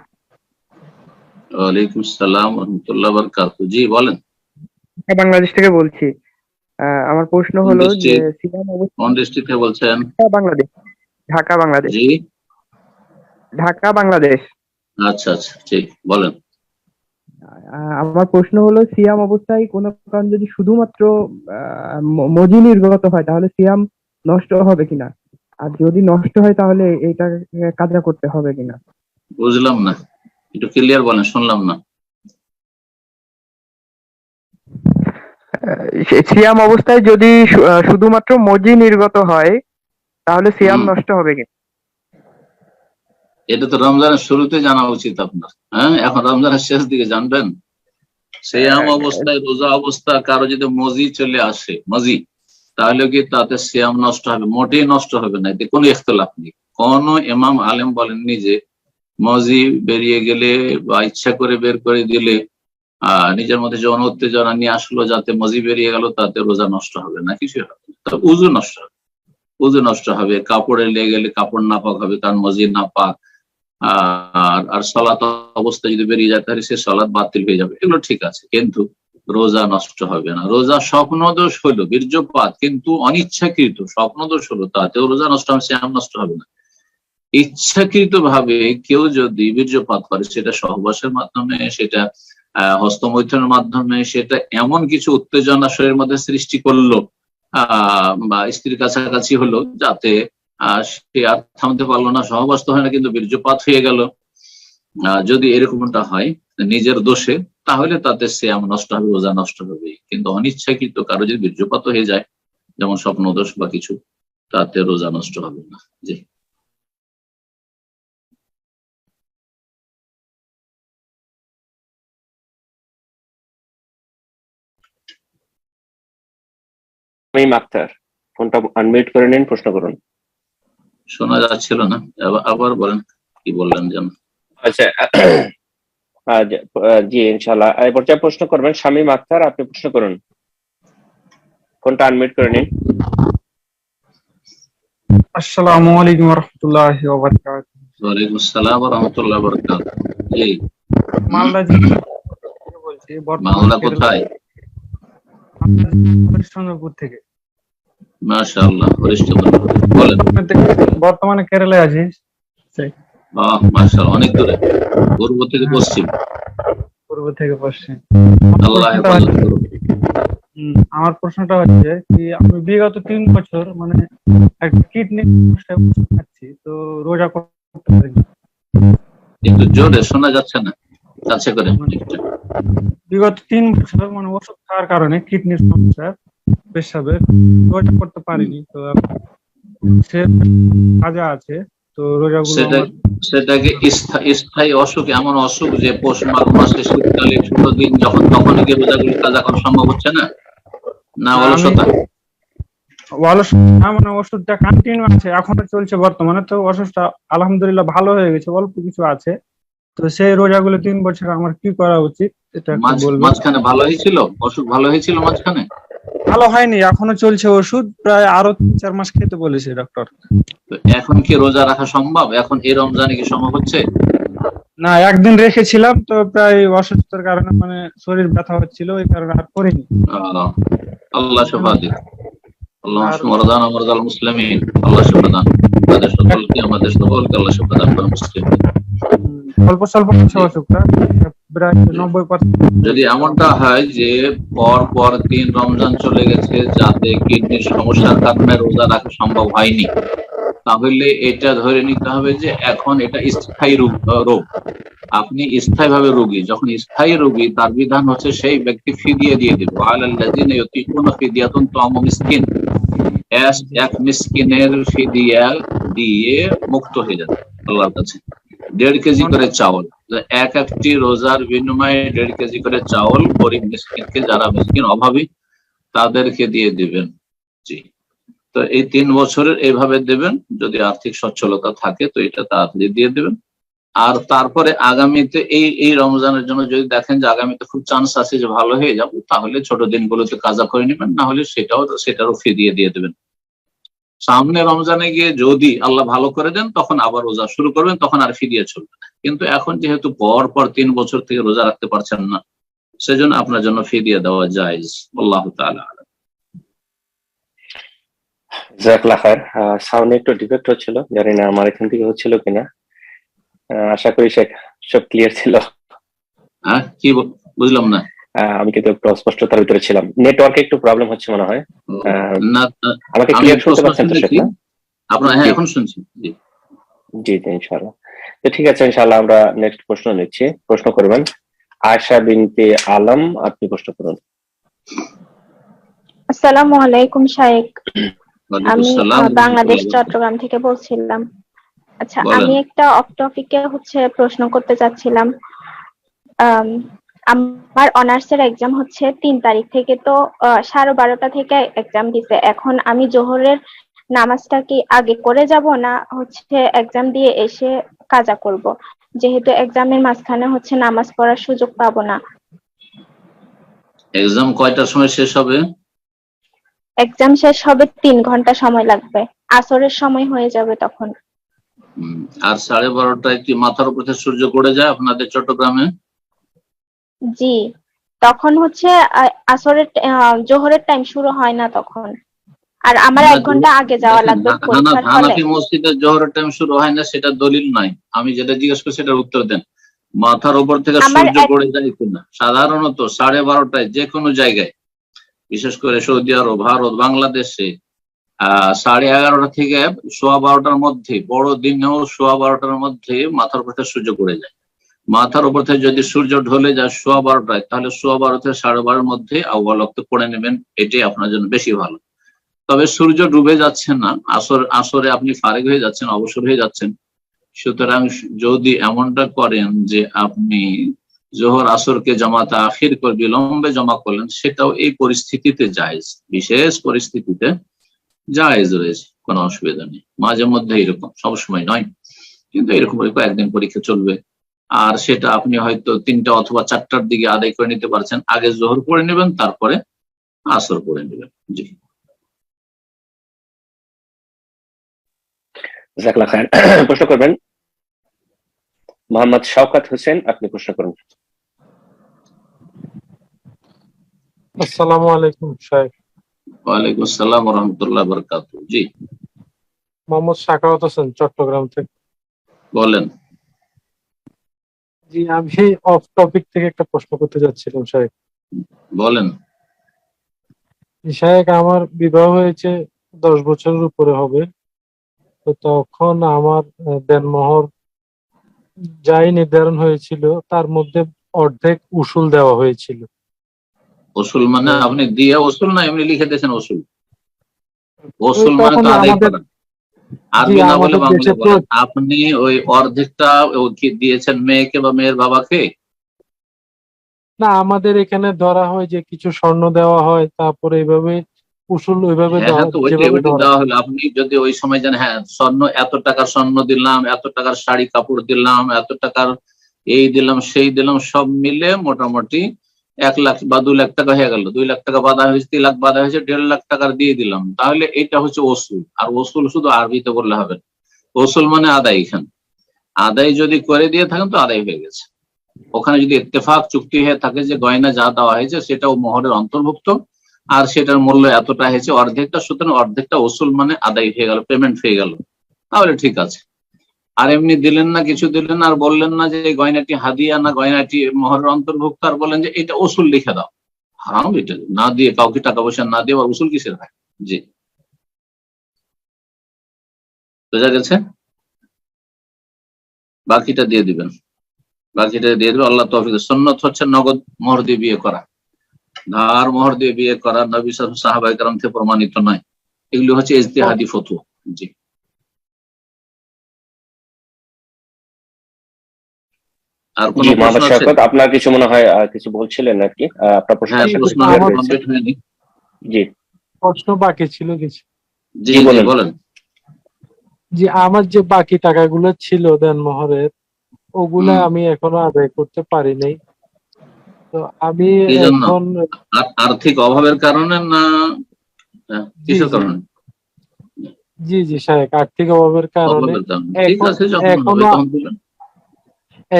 ওয়ালাইকুম আসসালাম ওয়া রাহমাতুল্লাহি ওয়া বারাকাতুহু। জি বলেন। বাংলাদেশ থেকে বলছি। আমার প্রশ্ন হলো যে সিয়াম কোন ডিস্ট্রিক্ট থেকে বলছেন? বাংলাদেশ, ঢাকা বাংলাদেশ। জি, ঢাকা বাংলাদেশ। আচ্ছা আচ্ছা, ঠিক বলেন। আমার প্রশ্ন হলো সিয়াম অবস্থায় কোনো কারণ যদি শুধুমাত্র মজি নির্গত হয় তাহলে সিয়াম নষ্ট হবে কিনা, আর যদি নষ্ট হয় তাহলে এটা কাজা করতে হবে কিনা? বুঝলাম না, একটু ক্লিয়ার বলেন, শুনলাম না। সিয়াম অবস্থায় যদি শুধুমাত্র মজি নির্গত হয় তাহলে সিয়াম নষ্ট হবে কিনা? এটা তো রমজানের শুরুতে জানা উচিত আপনার। হ্যাঁ, এখন রমজানের শেষ দিকে জানবেন? সিয়াম অবস্থায়, রোজা অবস্থা কারো যদি মজি চলে আসে, মজি, তাহলে কি তাতে সিয়াম নষ্ট হবে? মোটেই নষ্ট হবে না, এতে কোনো ইখতিলাফ নেই। কোন ইমাম আলেম বলেননি যে মজি বেরিয়ে গেলে বা ইচ্ছা করে বের করে দিলে নিজের মধ্যে যৌন উত্তেজনা নিয়ে আসলো যাতে মজি বেরিয়ে গেল তাতে রোজা নষ্ট হবে না, কিছু হবে না। তবে উজু নষ্ট হবে, উজু নষ্ট হবে, কাপড়ে লেগে গেলে কাপড় নাপাক হবে কারণ মজি নাপাক। আর সালাত অবস্থায় যদি বেরিয়ে যায় তাহলে সে সালাত বাতিল হয়ে যাবে, এগুলো ঠিক আছে, কিন্তু রোজা নষ্ট হবে না। রোজা স্বপ্নদোষ হলো, বীর্যপাত কিন্তু অনিচ্ছাকৃত স্বপ্নদোষ হলো, তাতেও রোজা নষ্ট হবে, সিয়াম নষ্ট হবে না। ইচ্ছাকৃত ভাবে কেউ যদি বীর্যপাত করে, সেটা সহবাসের মাধ্যমে, সেটা হস্তমৈথুনের মাধ্যমে, সেটা এমন কিছু উত্তেজনা শরীরের মধ্যে সৃষ্টি করলো বা স্ত্রীর কাছাকাছি হলো যাতে সে আর থামতে পারলো না, সহবাস তো হয় না কিন্তু বীর্যপাত হয়ে গেল, যদি এরকমটা হয় নিজের দোষে, তাহলে তাতে সিয়াম নষ্ট হবে, রোজা নষ্ট হবে। কিন্তু অনিচ্ছাকৃত কারো যদি বীর্যপাত হয়ে যায়, যেমন স্বপ্নদোষ বা কিছু, তাতে রোজা নষ্ট হবে না। জি। শামীম আক্তার, ফোনটা আনমিউট করে নিন, প্রশ্ন করুন। শোনা যাচ্ছিল না, আবার বলেন, কি বললেন যেন? আচ্ছা, জি ইনশাল্লাহ এই পর্যায়ে প্রশ্ন করবেন শামীম আক্তার, আপনি প্রশ্ন করুন, ফোনটা আনমিউট করে নিন। আসসালামু আলাইকুম ওয়া রাহমাতুল্লাহি ওয়া বারাকাতুহু। ওয়ালাইকুম আসসালাম ওয়া রাহমাতুল্লাহি ওয়া বারাকাতুহু। জি, মালদা জেলা থেকে বলছি, মামলা কোথায়? হরিশ্চন্দ্রপুর থেকে। মাশাআল্লাহ, হরিশ্চন্দ্র, বলেন। বর্তমানে কেরালায় আছি। মাশাআল্লাহ, অনেক দূরে, পূর্ব থেকে পশ্চিম। পূর্ব থেকে পশ্চিম। আল্লাহ হেফাজত করুন। আমার প্রশ্নটা হচ্ছে কি, আমি বিগত 3 বছর মানে একটা কিডনি সমস্যায় খাচ্ছি, তো রোজা করতে পারি না। একটু জোরে শোনা যাচ্ছে না, কাছে করে। বিগত 3 বছর মানে ওষুধ খাওয়ার কারণে কিডনির সমস্যা, পেশাবের, রোজা করতে পারিনি। তো সে কাজা আছে, তো রোজাগুলো সেটাকে স্থায়ী অসুখ, এমন অসুখ যে পৌষ মাঘ মাসে শীতকালে ছোট দিন যখন তখন কি রোজাগুলো কাজা করা সম্ভব হচ্ছে না, না অলসতা? মানে ওষুধটা কন্টিনিউ আছে, এখনো চলছে বর্তমানে। তো অসুখটা আলহামদুলিল্লাহ ভালো হয়ে গেছে, অল্প কিছু আছে। তো সেই রোজাগুলো 3 বছর আমার কি করা উচিত এটা একটু বলবেন। মাঝখানে ভালো হয়েছিল, অসুখ ভালো হয়েছিল মাঝখানে? ভালো হয়নি, এখনো চলছে ওষুধ, প্রায় আরো 3-4 মাস খেতে বলেছে ডক্টর। এখন কি রোজা রাখা সম্ভব? এখন এই রমজানে কি সম্ভব হচ্ছে? না, একদিন রেখেছিলাম, তো প্রায় অসুস্থতার কারণে মানে শরীর ব্যথা হচ্ছিল, ওই কারণে আর করিনি। আল্লাহ শিফা দিক, আল্লাহ মারদানা মারদাল মুসলিমিন, আল্লাহ শিফা দান আমাদের সকলকে, আমাদের সকলকে আল্লাহ শিফা দান করেন। মুসলিম অল্প স্বল্প অসুখটা প্রায় 90%। যদি এমনটা হয় যে পর পর 3 রমজান চলে গেছে যাতে কিডনির সমস্যার কারণে রোজা রাখা সম্ভব হয়নি, তাহলে এটা ধরে নিতে হবে যে এখন এটা স্থায়ী রোগ। আপনি স্থায়ী ভাবে রোগী, যখন স্থায়ী রোগী তার বিধান হচ্ছে সেই ব্যক্তি ফিদিয়া দিয়ে দেবে। আলাল্লাযিনা ইউতিকুনা ফিদিয়াতুন তা'আমু মিসকিন, এক মিসকিনের ফিদিয়া দিয়ে মুক্ত হয়ে যাবে আল্লাহর কাছে। 1.5 কেজি করে চাউল, একটি রোজার বিনিময়ে 1.5 কেজি করে চাউল গরিব মিসকিনকে, যারা মিসকিন অভাবী, তাদেরকে দিয়ে দিবেন। জি, তো এই 3 বছরের এইভাবে দেবেন, যদি আর্থিক সচ্ছলতা থাকে তো এটা তাড়াতাড়ি দিয়ে দেবেন। আর তারপরে আগামীতে এই রমজানের জন্য যদি দেখেন যে আগামীতে খুব চান্স আছে যে ভালো হয়ে যাবো, তাহলে ছোট দিনগুলোতে কাজা করে নেবেন, না হলে সেটারও ফিরিয়ে দিয়ে দেবেন। সামনে রমজানে গিয়ে যদি আল্লাহ ভালো করে দেন তখন আবার রোজা শুরু করবেন, তখন আর ফিরিয়ে চলবে না। কিন্তু এখন যেহেতু পর পর 3 বছর থেকে রোজা রাখতে পারছেন না, সেজন্য আপনার জন্য ফিরিয়ে দেওয়া জায়েজ। আল্লাহু তাআলা আলাম। জাযাকাল্লাহ খায়ের। সাউন্ড একটু ডিফেক্ট হচ্ছিল, জানি না আমার এখান থেকে হচ্ছিল কিনা। আশা করি সব ক্লিয়ার ছিল। হ্যাঁ, কি বুঝলাম না। আমি কিন্তু একটু অস্পষ্টতার ভিতরে ছিলাম, নেটওয়ার্কে একটু প্রবলেম হচ্ছে মনে হয়। না, আমাকে আমি ক্লিয়ার শুনতে প্রশ্ন পাচ্ছেন তো শেখ শুনেছি না? আপনার? হ্যাঁ, জি এখন শুনছি। জি, জি জি, ইনশাআল্লাহ। তো ঠিক আছে, ইনশাআল্লাহ আমরা নেক্সট প্রশ্ন নিচ্ছি। প্রশ্ন করবেন আয়েশা বিনতে আলম, আপনি প্রশ্ন করুন। আসসালামু আলাইকুম শায়েখ। ওয়ালাইকুম আমি আসসালাম বাংলাদেশ রাহমাতুল্লাহি ওয়া বারাকাতুহু। চট্টগ্রাম থেকে বলছিলাম। আচ্ছা, বলেন। আমি একটা অফ টপিকে প্রশ্ন করতে চাচ্ছিলাম। আম, আমার অনার্সের এক্সাম হচ্ছে 3 তারিখ থেকে, তো 12:30 থেকে এক্সাম দিছে। এখন আমি জোহরের নামাজটা কি আগে করে যাব, না হচ্ছে এক্সাম দিয়ে এসে কাজা করব, যেহেতু এক্সামের মাঝখানে হচ্ছে নামাজ পড়ার সুযোগ পাবো না। এক্সাম কয়টার সময় শেষ হবে? এক্সাম শেষ হবে 3 ঘন্টা সময় লাগবে, আসরের সময় হয়ে যাবে তখন। আর 12:30টায় কি মাথার উপর থেকে সূর্য পড়ে যায় আপনাদের চট্টগ্রামে? জি, তখন হচ্ছে আসরের জোহরের টাইম শুরু হয় না তখন। আর আমার না, 1 ঘন্টা আগে যাওয়া দেখেন, লাগবে পরীক্ষার হলে। হানাফি মসজিদে জোহরের টাইম শুরু হয় না, সেটা দলিল নাই। আমি যেটা জিজ্ঞেস করছি সেটার উত্তর দেন। মাথার উপর থেকে আমার সূর্য পড়ে যায় কিনা? সাধারণত 12:30টায় যে কোনো জায়গায়, বিশেষ করে সৌদি আরব, ভারত, বাংলাদেশে 11:30 থেকে 12:15টার মধ্যে, বড় দিনেও 12:15টার মধ্যে মাথার উপর থেকে সূর্য পড়ে যায়। মাথার উপর থেকে যদি সূর্য ঢলে যায় 12:15টায়, তাহলে 12:15 থেকে 12:30-র মধ্যে আউয়াল ওয়াক্তে পড়ে নেবেন, এটাই আপনার জন্য বেশি ভালো। তবে সূর্য ডুবে যাচ্ছে না, আসরে আপনি ফারেক হয়ে যাচ্ছেন, অবসর হয়ে যাচ্ছেন। সুতরাং যদি এমনটা করেন যে আপনি জোহর আসরকে জামাতে আখির করে বিলম্বে জমা করলেন, সেটাও এই পরিস্থিতিতে জায়েজ, বিশেষ পরিস্থিতিতে জায়েজ রয়েছে, কোনো অসুবিধা নেই। মাঝে মধ্যে এরকম, সবসময় নয়, কিন্তু এরকম কয়েকদিন পরীক্ষা চলবে। আর সেটা আপনি হয়তো 3টা অথবা 4টার দিকে আদায় করে নিতে পারছেন। আগে জোহর পড়ে নেবেন, তারপরে আসর পড়ে নেবেন। জি, জাযাকাল্লাহ খায়ের। প্রশ্ন করবেন মোহাম্মদ শওকত হোসেন, আপনি প্রশ্ন করুন। আসসালামু আলাইকুম শায়েখ। ওয়ালাইকুম আসসালাম ওয়া রাহমাতুল্লাহি ওয়া বারাকাতুহু। জি, মোহাম্মদ সাখাওয়াত হোসেন, চট্টগ্রাম থেকে। বলেন। জি, আমি অফ টপিক থেকে একটা প্রশ্ন করতে যাচ্ছিলাম শায়েখ। বলেন। শায়েখ, আমার বিবাহ হয়েছে 10 বছরের উপরে হবে। তো তখন আমার দেনমোহর যাই নির্ধারণ হয়েছিল তার মধ্যে অর্ধেক উসুল দেওয়া হয়েছিল। ওসুল মানে আপনি দিয়ে ওসুল, না এমনি লিখে দিয়েছেন ওসুল? ওসুল মানে তখন তো আদায় আমাদের, করা। জি, আরবি না বলে আমাদের বাংলা দেশে তো, বলেন। আপনি ওই অর্ধেকটা কি দিয়েছেন মেয়েকে বা মেয়ের বাবাকে? না, আমাদের এখানে ধরা হয় যে কিছু স্বর্ণ দেওয়া হয়, তারপরে এইভাবে উসুল ওইভাবে হ্যাঁ হ্যাঁ, তো যেভাবে ওইটাই ধরা। দেওয়া হলো। আপনি যদি ওই সময় জানেন, হ্যাঁ স্বর্ণ, এত টাকার স্বর্ণ দিলাম, এত টাকার শাড়ি কাপড় দিলাম, এত টাকার এই দিলাম সেই দিলাম, সব মিলে মোটামুটি 1 লাখ বা 2 লাখ টাকা হয়ে গেল। 2 লাখ টাকা বাধা হয়েছে, 3 লাখ বাধা হয়েছে, 1.5 লাখ টাকার দিয়ে দিলাম, তাহলে এটা হচ্ছে ওসুল। আর ওসুল শুধু আরবিতে বললে হবে না। ওসুল মানে আদায়। এখানে আদায় যদি করে দিয়ে থাকেন তো আদায় হয়ে গেছে। ওখানে যদি ইত্তেফাক চুক্তি হয়ে থাকে যে গয়না যা দেওয়া হয়েছে সেটাও মোহরের অন্তর্ভুক্ত, আর সেটার মূল্য এতটা হয়েছে অর্ধেকটা, সুতরাং অর্ধেকটা ওসুল মানে আদায় হয়ে গেল, পেমেন্ট হয়ে গেল, তাহলে ঠিক আছে। আর এমনি দিলেন না, কিছু দিলেন না, আর বললেন না যে এই গয়নাটি হাদিয়া না গয়নাটি মোহরের অন্তর্ভুক্ত, আর বললেন যে এটা ওসুল লিখে দাও, হারাম। এটা না দিয়ে, কাউকে টাকা পয়সা না দিয়ে ওসুল কিসের হয়? জি, বোঝা গেছে। বাকিটা দিয়ে দিবেন, বাকিটা দিয়ে দেবে আল্লাহ তৌফিক। সুন্নাত হচ্ছে নগদ মোহর দিয়ে বিয়ে করা, ধার মোহর দিয়ে বিয়ে করা নবী সাহাবায়ে কেরাম থেকে প্রমাণিত নয়। এগুলো হচ্ছে ইজতিহাদি ফতোয়া। জি, আর কোন জি, প্রশ্ন মোহাম্মদ আছে? শওকত, আপনার কিছু মনে হয় কিছু বলছিলেন নাকি? আপনার প্রশ্ন হ্যাঁ, আশা করি প্রশ্ন ক্লিয়ার হয়েছে। কমপ্লিট হয়নি। জি প্রশ্ন বাকি ছিল কিছু। জি জি, জি, বলেন। বলেন। যে আমার যে বাকি টাকাগুলো ছিল দেনমোহরের, ওগুলা আমি এখনো আদায় করতে পারি নাই। তো আমি কি জন্য? এখন, আর্থিক অভাবের কারণে না জি কিসের জি কারণে? জি জি শায়েখ, আর্থিক অভাবের কারণে। অভাবের কারণে, ঠিক এখন আছে, যখন হবে এখনো তখন দিবেন।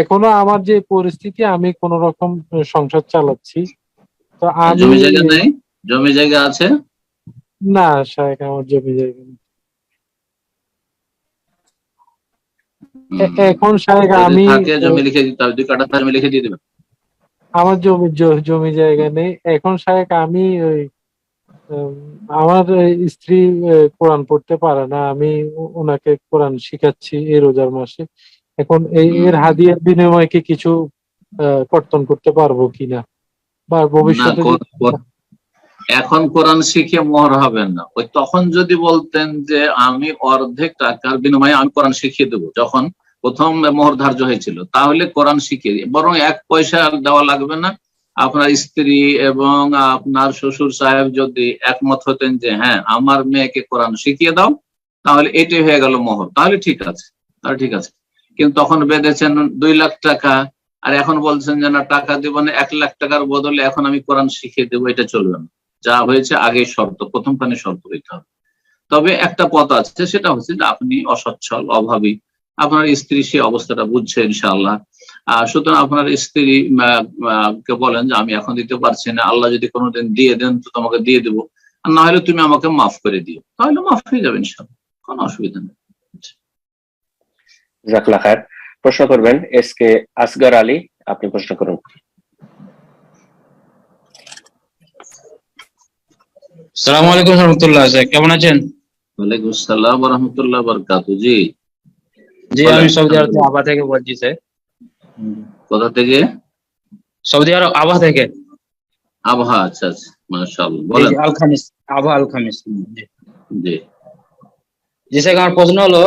এখনো আমার যে পরিস্থিতি, আমি কোন রকম সংসার চালাচ্ছি। তো আমি, জমি জায়গা নেই? জমি জায়গা আছে? না শায়েখ, আমার জমি জায়গা নেই। এখন শায়েখ যদি আমি থাকে জমি লিখে দিতে হবে, 2 কাঠা জমি লিখে দিয়ে দেবেন। আমার জমি জায়গা নেই এখন শায়েখ। আমি ওই উম, আমার স্ত্রী কোরআন পড়তে পারে না, আমি ওনাকে কোরআন শিখাচ্ছি এই রোজার মাসে। এখন এর হাদিয়ার বিনিময়ে কি কিছু কর্তন করতে পারবো কিনা, বা না, ভবিষ্যতে যদি এখন কোরআন শিখে মোহর হবেন না। ওই তখন যদি বলতেন যে আমি অর্ধেক টাকার বিনিময়ে আমি কোরআন শিখিয়ে দেবো, যখন প্রথম মোহর ধার্য হয়েছিল, তাহলে কোরআন শিখিয়ে দিয়ে বরং 1 পয়সা দেওয়া লাগবে না। আপনার স্ত্রী এবং আপনার শ্বশুর সাহেব যদি একমত হতেন যে হ্যাঁ আমার মেয়েকে কোরআন শিখিয়ে দাও, তাহলে এটাই হয়ে গেল মোহর, তাহলে ঠিক আছে, তাহলে ঠিক আছে। কিন্তু তখন বেঁধেছেন 2 লাখ টাকা, আর এখন বলছেন যে না টাকা দেবো না, 1 লাখ টাকার বদলে এখন আমি কোরআন শিখিয়ে দেবো, এটা চলবে না। যা হয়েছে আগে শর্ত, প্রথমখানে শর্ত হইতে হবে। তবে একটা পথ আছে, সেটা হচ্ছে যে আপনি অসচ্ছল, অভাবী, আপনার স্ত্রী সে অবস্থাটা বুঝছে ইনশাআল্লাহ। সুতরাং আপনার স্ত্রী কে বলেন যে আমি এখন দিতে পারছি না, আল্লাহ যদি কোনোদিন দিয়ে দেন তো তোমাকে দিয়ে দেবো, আর না হলে তুমি আমাকে মাফ করে দিও, তাহলে মাফ হয়ে যাবে ইনশাআল্লাহ, কোনো অসুবিধা নেই। জাজাকাল্লাহ খায়ের। প্রশ্ন করবেন এসকে আসগর আলী, আপনি প্রশ্ন করুন। সালামু আলাইকুম রহমতুল্লাহ, কেমন আছেন? ওয়ালাইকুম আসসালাম ওয়া রাহমাতুল্লাহি ওয়া বারাকাতুহু। জি জি, আমি সৌদি আরব আবা থেকে বলছি স্যার। কোথা থেকে? সৌদি আরব আবা থেকে। আবহা, আচ্ছা আচ্ছা, মাশাআল্লাহ, বলেন। আল খামিস, আবা আল খামিস। জি জি স্যার, আমার প্রশ্ন হলো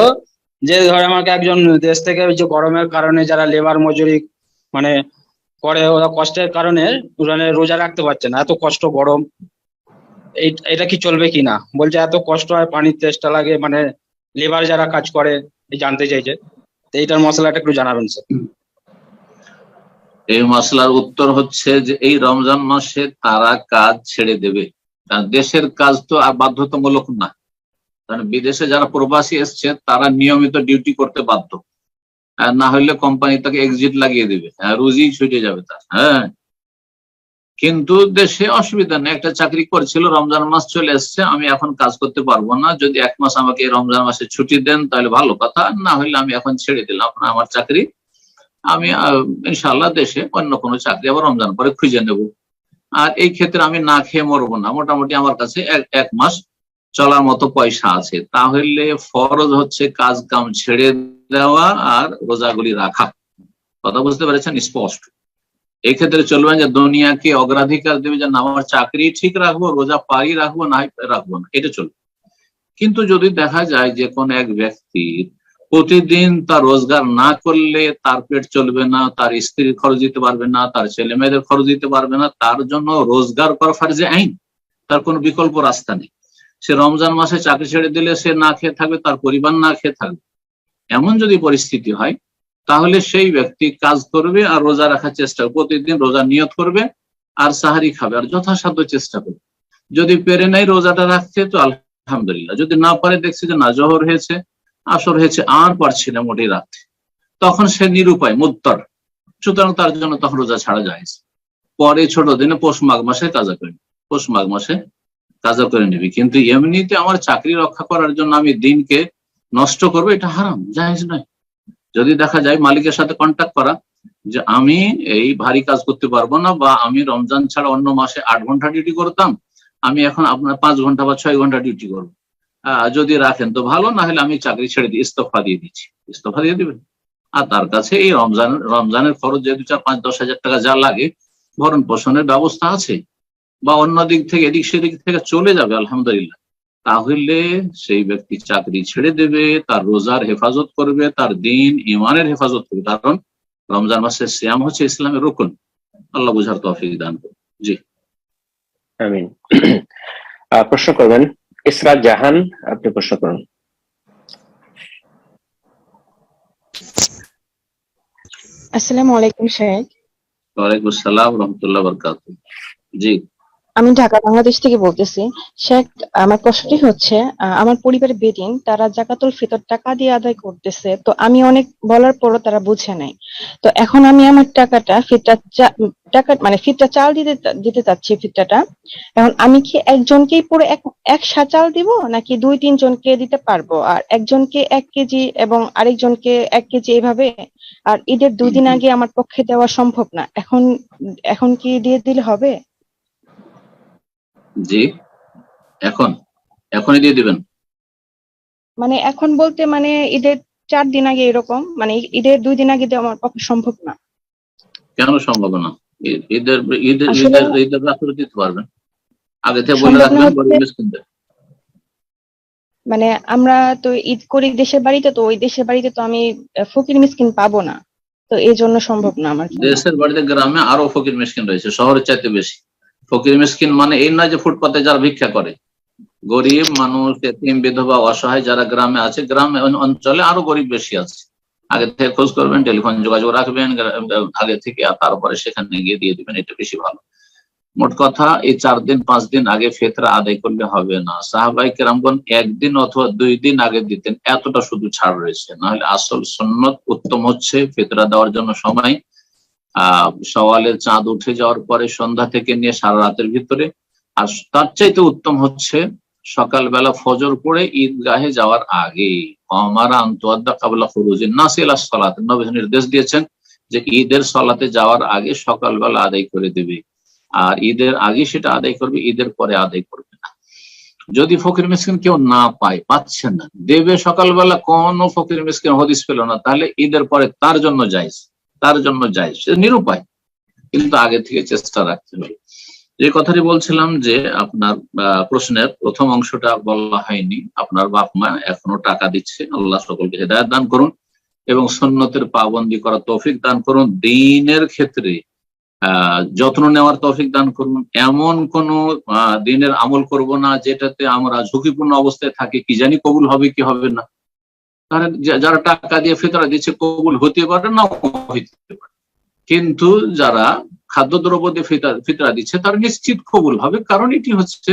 যে ধর আমাকে একজন দেশ থেকে ওই যে গরমের কারণে যারা লেবার মজুরি মানে করে, ওরা কষ্টের কারণে রোজা রাখতে পারছে না, এত কষ্ট গরম, এটা কি চলবে কিনা? বলছে এত কষ্ট হয়, পানির তেষ্টা লাগে, মানে লেবার যারা কাজ করে, জানতে চাইছে। তো এইটার মশলাটা একটু জানাবেন স্যার। এই মশলার উত্তর হচ্ছে যে এই রমজান মাসে তারা কাজ ছেড়ে দেবে, কারণ দেশের কাজ তো আর বাধ্যতামূলক না। কারণ বিদেশে যারা প্রবাসী এসছে তারা নিয়মিত ডিউটি করতে বাধ্য, আর না হলে কোম্পানি তাকে এক্সিট লাগিয়ে দেবে, রুজি ছুটে যাবে তার। হ্যাঁ, কিন্তু দেশে অসুবিধা নেই, একটা চাকরি করছিল, রমজান মাস চলে এসছে, আমি এখন কাজ করতে পারবো না, যদি 1 মাস আমাকে এই রমজান মাসে ছুটি দেন তাহলে ভালো কথা, না হলে আমি এখন ছেড়ে দিলাম আমার চাকরি, আমি ইনশাআল্লাহ দেশে অন্য কোনো চাকরি আবার রমজান পরে খুঁজে নেব। আর এই ক্ষেত্রে আমি না খেয়ে মরবো না, মোটামুটি আমার কাছে 1 মাস চলার মতো পয়সা আছে। তাহলে ফরজ হচ্ছে কাজ কাম ছেড়ে দেওয়া আর রোজাগুলি রাখা। কথা বুঝতে পেরেছেন স্পষ্ট? এই ক্ষেত্রে চলবেন যে দুনিয়াকে অগ্রাধিকার দেবে, যে না আমার চাকরি ঠিক রাখবো, রোজা পারি রাখবো, না রাখবো না, এটা চলবে। কিন্তু যদি দেখা যায় যে কোন এক ব্যক্তির প্রতিদিন তার রোজগার না করলে তার পেট চলবে না, তার স্ত্রীর খরচ দিতে পারবে না, তার ছেলে মেয়েদের খরচ দিতে পারবে না, তার জন্য রোজগার করা ফারজে আইন, তার কোনো বিকল্প রাস্তা নেই। সে রমজান মাসে চাকরি ছেড়ে দিলে সে না খেয়ে থাকবে, তার পরিবার না খেয়ে থাকবে। এমন যদি পরিস্থিতি হয় তাহলে সেই ব্যক্তি কাজ করবে আর রোজা রাখার চেষ্টা করবে, প্রতিদিন রোজা নিয়ত করবে আর সাহারি খাবে আর যথাসাধ্য চেষ্টা করবে। যদি পেরে নাই রোজাটা রাখতে তো আলহামদুলিল্লাহ, যদি না পারে, দেখছে যে না জোহর হয়েছে, আসর হয়েছে, আর পারছি না মোটেই রাখতে, তখন সে নিরুপায়, মুত্তর, সুতরাং তার জন্য তখন রোজা ছাড়া যায়। পরে ছোট দিনে পৌষ মাঘ মাসে কাজা করে নিবি, পৌষ মাঘ মাসে কাজা করে নিবি। কিন্তু এমনিতে আমার চাকরি রক্ষা করার জন্য আমি দিনকে নষ্ট করবো, এটা হারাম, জায়েজ নয়। যদি দেখা যায় মালিকের সাথে কন্ট্যাক্ট করা যে আমি এই ভারী কাজ করতে পারবো না, বা আমি রমজান ছাড়া অন্য মাসে 8 ঘন্টা ডিউটি করতাম, আমি এখন আপনার 5 ঘন্টা বা 6 ঘন্টা ডিউটি করবো, যদি রাখেন তো ভালো, না হলে আমি চাকরি ছেড়ে দিয়ে ইস্তফা দিয়ে দিচ্ছি, ইস্তফা দিয়ে দিবেন। আর তার কাছে এই রমজানের খরচ যে 2, 4, 5, 10 হাজার টাকা যা লাগে, ভরণ পোষণের ব্যবস্থা আছে, বা অন্য দিক থেকে এদিক সেদিক থেকে চলে যাবে আলহামদুলিল্লাহ, তাহলে সেই ব্যক্তি চাকরি ছেড়ে দেবে, তার রোজার হেফাজত করবে, তার দিন ইমানের হেফাজত করবে, কারণ রমজান মাসের সিয়াম হচ্ছে ইসলামের রুকন। আল্লাহ বুঝার তৌফিক দান করুন। জি আমিন। প্রশ্ন করবেন ইসরাত জাহান, আপনি প্রশ্ন করুন। আসসালামু আলাইকুম শেখ। ওয়ালাইকুম আসসালাম ওয়া রাহমাতুল্লাহি ওয়া বারাকাতুহু। জি আমি ঢাকা বাংলাদেশ থেকে বলতেছি। শেখ, আমার প্রশ্নটি হচ্ছে, আমার পরিবারের বেদিন তারা জাকাতুল ফিতর টাকা দিয়ে আদায় করতেছে, তো আমি অনেক বলার পরও তারা বুঝে নাই। তো এখন আমি আমার টাকাটা টাকা মানে ফিতরা চাল দিতে চাচ্ছি ফিতরাটা। এখন আমি কি একজনকেই পুরো এক সা চাল দিব, নাকি 2-3 জনকে দিতে পারবো? আর একজনকে 1 কেজি এবং আরেকজনকে 1 কেজি এইভাবে? আর ঈদের 2 দিন আগে আমার পক্ষে দেওয়া সম্ভব না, এখন কি দিয়ে দিলে হবে? জি, এখনই দিয়ে দিবেন? মানে এখন বলতে মানে ঈদের 4 দিন আগে, এরকম মানে ঈদের 2 দিন আগে দেওয়া আমার পক্ষে সম্ভব না। কেন সম্ভব না? ঈদের ঈদের আসলে ঈদের ঈদের রাত্রে দিতে পারবেন, আগে থেকে বলে সম্ভব না রাখবেন হচ্ছে, গরিব মিসকিনদের। মানে আমরা তো ঈদ করি দেশের বাড়িতে, তো ওই দেশের বাড়িতে তো আমি ফকির মিসকিন পাবো না, তো এই জন্য সম্ভব না আমার জন্য। দেশের বাড়িতে গ্রামে আরো ফকির মিসকিন রয়েছে, শহরের চাইতে বেশি। ফকির মিসকিন মানে এই নয় যে ফুটপাতে যারা ভিক্ষা করে, গরিব মানুষ, এতিম, বিধবা, অসহায় যারা গ্রামে আছে, গ্রামে অঞ্চলে আরো গরিব বেশি আছে। আগে থেকে খোঁজ করবেন, টেলিফোন যোগাযোগ রাখবেন আগে থেকে, আর তারপরে সেখানে গিয়ে দিয়ে দিবেন, এটা বেশি ভালো। মোট কথা, এই 4 দিন 5 দিন আগে ফিতরা আদায় করলে হবে না। সাহাবাই কেরামগণ 1 দিন অথবা 2 দিন আগে দিতেন, এতটা শুধু ছাড় রয়েছে। নাহলে আসল সুন্নত উত্তম হচ্ছে ফিতরা দেওয়ার জন্য সময় সওয়ালের চাঁদ উঠে যাওয়ার পরে সন্ধ্যা থেকে নিয়ে সারা রাতের ভিতরে। আর তার চাইতে উত্তম হচ্ছে সকালবেলা ফজর পড়ে ঈদগাহে যাওয়ার আগে। আমারা আন্তআদ্দা কাবলা ফুরুজিন নাস ইলা সালাত, নবী নির্দেশ দিয়েছেন যে ঈদের সালাতে যাওয়ার আগে সকালবেলা আদায় করে দেবে। আর ঈদের আগে সেটা আদায় করবে, ঈদের পরে আদায় করবে না। যদি ফকির মিসকিন কেউ না পায়, পাচ্ছে না, দেবে সকালবেলা, কোন ফকির মিসকিন হদিস পেল না, তাহলে ঈদের পরে তার জন্য জায়েজ, সে নিরুপায়, কিন্তু আগে থেকে চেষ্টা রাখতে হবে। যে কথাটি বলছিলাম যে আপনার প্রশ্নের প্রথম অংশটা বলা হয়নি। আপনার বাপ মা এখনো টাকা দিচ্ছে, আল্লাহ সকলকে হেদায়েত দান করুন এবং সুন্নতের পাবন্দি করার তৌফিক দান করুন। দ্বীনের ক্ষেত্রে যত্ন নেওয়ার তৌফিক দান করুন। এমন কোন দিনের আমল করব না যেটাতে আমরা ঝুঁকিপূর্ণ অবস্থায় থাকি, কি জানি কবুল হবে কি হবে না। তারা যারা টাকা দিয়ে ফিতরা দিচ্ছে কবুল হতে পারে না হইতে পারে, কিন্তু যারা খাদ্যদ্রব্য দিয়ে ফিতরা দিচ্ছে তার নিশ্চিত কবুল হবে, কারণ এটি হচ্ছে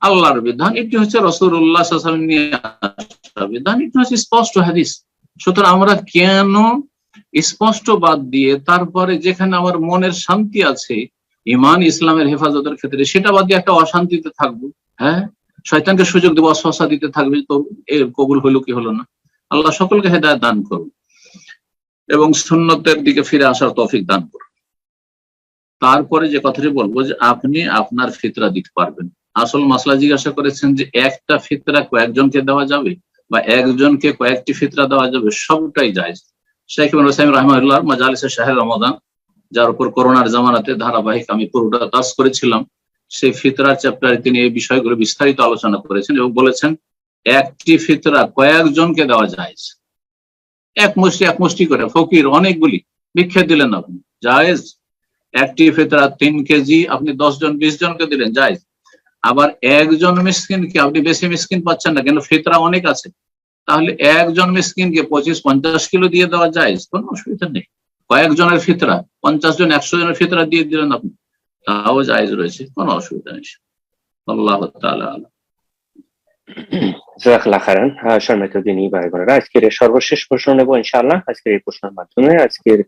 আল্লাহর বিধান, এটি হচ্ছে রাসূলুল্লাহ সাল্লাল্লাহু আলাইহি ওয়াসাল্লাম নিয়ে আসা বিধান, এটি হচ্ছে স্পষ্ট হাদিস। সুতরাং আমরা কেন স্পষ্ট বাদ দিয়ে তারপরে যেখানে আমার মনের শান্তি আছে, ইমান ইসলামের হেফাজতের ক্ষেত্রে, সেটা বাদ দিয়ে একটা অশান্তিতে থাকবো? হ্যাঁ, শয়তানকে সুযোগ দেবো, অস্বস্থা দিতে থাকবে, তো এর কবুল হলো কি হলো না। আল্লাহ সকলকে হেদায়েত দান করুন এবং সুন্নতের দিকে ফিরে আসার তৌফিক দান করুন। তারপরে যে কথাটি বলবো যে আপনি আপনার ফিতরা দিতে পারবেন। আসল মাসলা জিজ্ঞাসা করেছেন যে একটা ফিতরা কয়েকজনকে দেওয়া যাবে বা একজনকে কয়েকটি ফিতরা দেওয়া যাবে, সবটাই জায়েজ। শেখ ইবনে উসাইমিন রাহিমাহুল্লাহ মাজালিসে শাহরে রমাদান, যার উপর করোনার জামানাতে ধারাবাহিক আমি পুরোটা দাস করেছিলাম, সেই ফিতরার চ্যাপ্টারে তিনি এই বিষয়গুলো বিস্তারিত আলোচনা করেছেন এবং বলেছেন একটি ফিতরা কয়েকজনকে দেওয়া জায়েজ। এক মুষ্টি করে ফকির অনেকগুলি ভিক্ষা দিলেন আপনি, জায়েজ। একটি ফিতরা 3 কেজি আপনি 10 জন 20 জনকে দিলেন, জায়েজ। আবার একজন মিসকিনকে, আপনি বেশি মিসকিন পাচ্ছেন না কিন্তু ফিতরা অনেক আছে, তাহলে একজন মিসকিনকে 25-50 কিলো দিয়ে দেওয়া জায়েজ, কোনো অসুবিধা নেই। কয়েকজনের ফিতরা 50 জন 100 জনের ফিতরা দিয়ে দিলেন আপনি, তাও জায়েজ রয়েছে, কোনো অসুবিধা নেই। আল্লাহ তাআলা আলাম। জাযাকাল্লাহ খাইরান। সম্মানিত দিনী ভাই বোনেরা, আজকের সর্বশেষ প্রশ্ন নেব ইনশাআল্লাহ। আজকের এই প্রশ্নের মাধ্যমে আজকের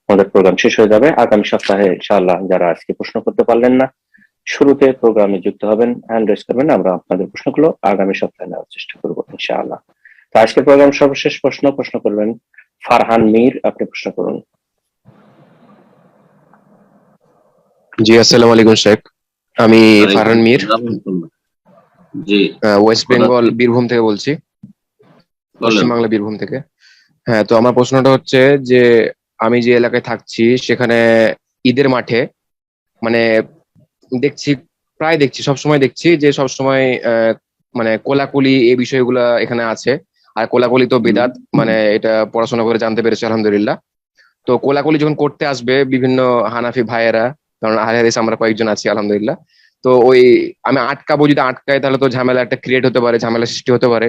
আমাদের প্রোগ্রাম শেষ হয়ে যাবে। আগামী সপ্তাহে ইনশাআল্লাহ যারা আজকে প্রশ্ন করতে পারলেন না, শুরুতে প্রোগ্রামে যুক্ত হবেন, হ্যান্ড রেজ করবেন, আমরা আপনাদের প্রশ্নগুলো আগামী সপ্তাহে নেওয়ার চেষ্টা করবো ইনশাআল্লাহ। তো আজকের প্রোগ্রাম সর্বশেষ প্রশ্ন করবেন ফারহান মীর। আপনি প্রশ্ন করুন। জি, আসসালামু আলাইকুম শেখ। আমি ফারহান মীর, জি, ওয়েস্ট বেঙ্গল বীরভূম থেকে বলছি, পশ্চিমবাংলা বীরভূম থেকে। হ্যাঁ, তো আমার প্রশ্নটা হচ্ছে যে আমি যে এলাকায় থাকছি সেখানে ঈদের মাঠে মানে দেখছি সবসময় দেখছি যে সবসময় মানে কোলাকুলি এই বিষয়গুলা এখানে আছে। আর কোলাকুলি তো বিদআত, মানে এটা পড়াশোনা করে জানতে পেরেছি আলহামদুলিল্লাহ। তো কোলাকুলি যখন করতে আসবে বিভিন্ন হানাফি ভাইয়েরা, কারণ আহলে হাদিস আমরা কয়েকজন আছি আলহামদুলিল্লাহ, তো ওই আমি আটকাবো, যদি আটকাই তাহলে তো ঝামেলা একটা ক্রিয়েট হতে পারে, ঝামেলা সৃষ্টি হতে পারে।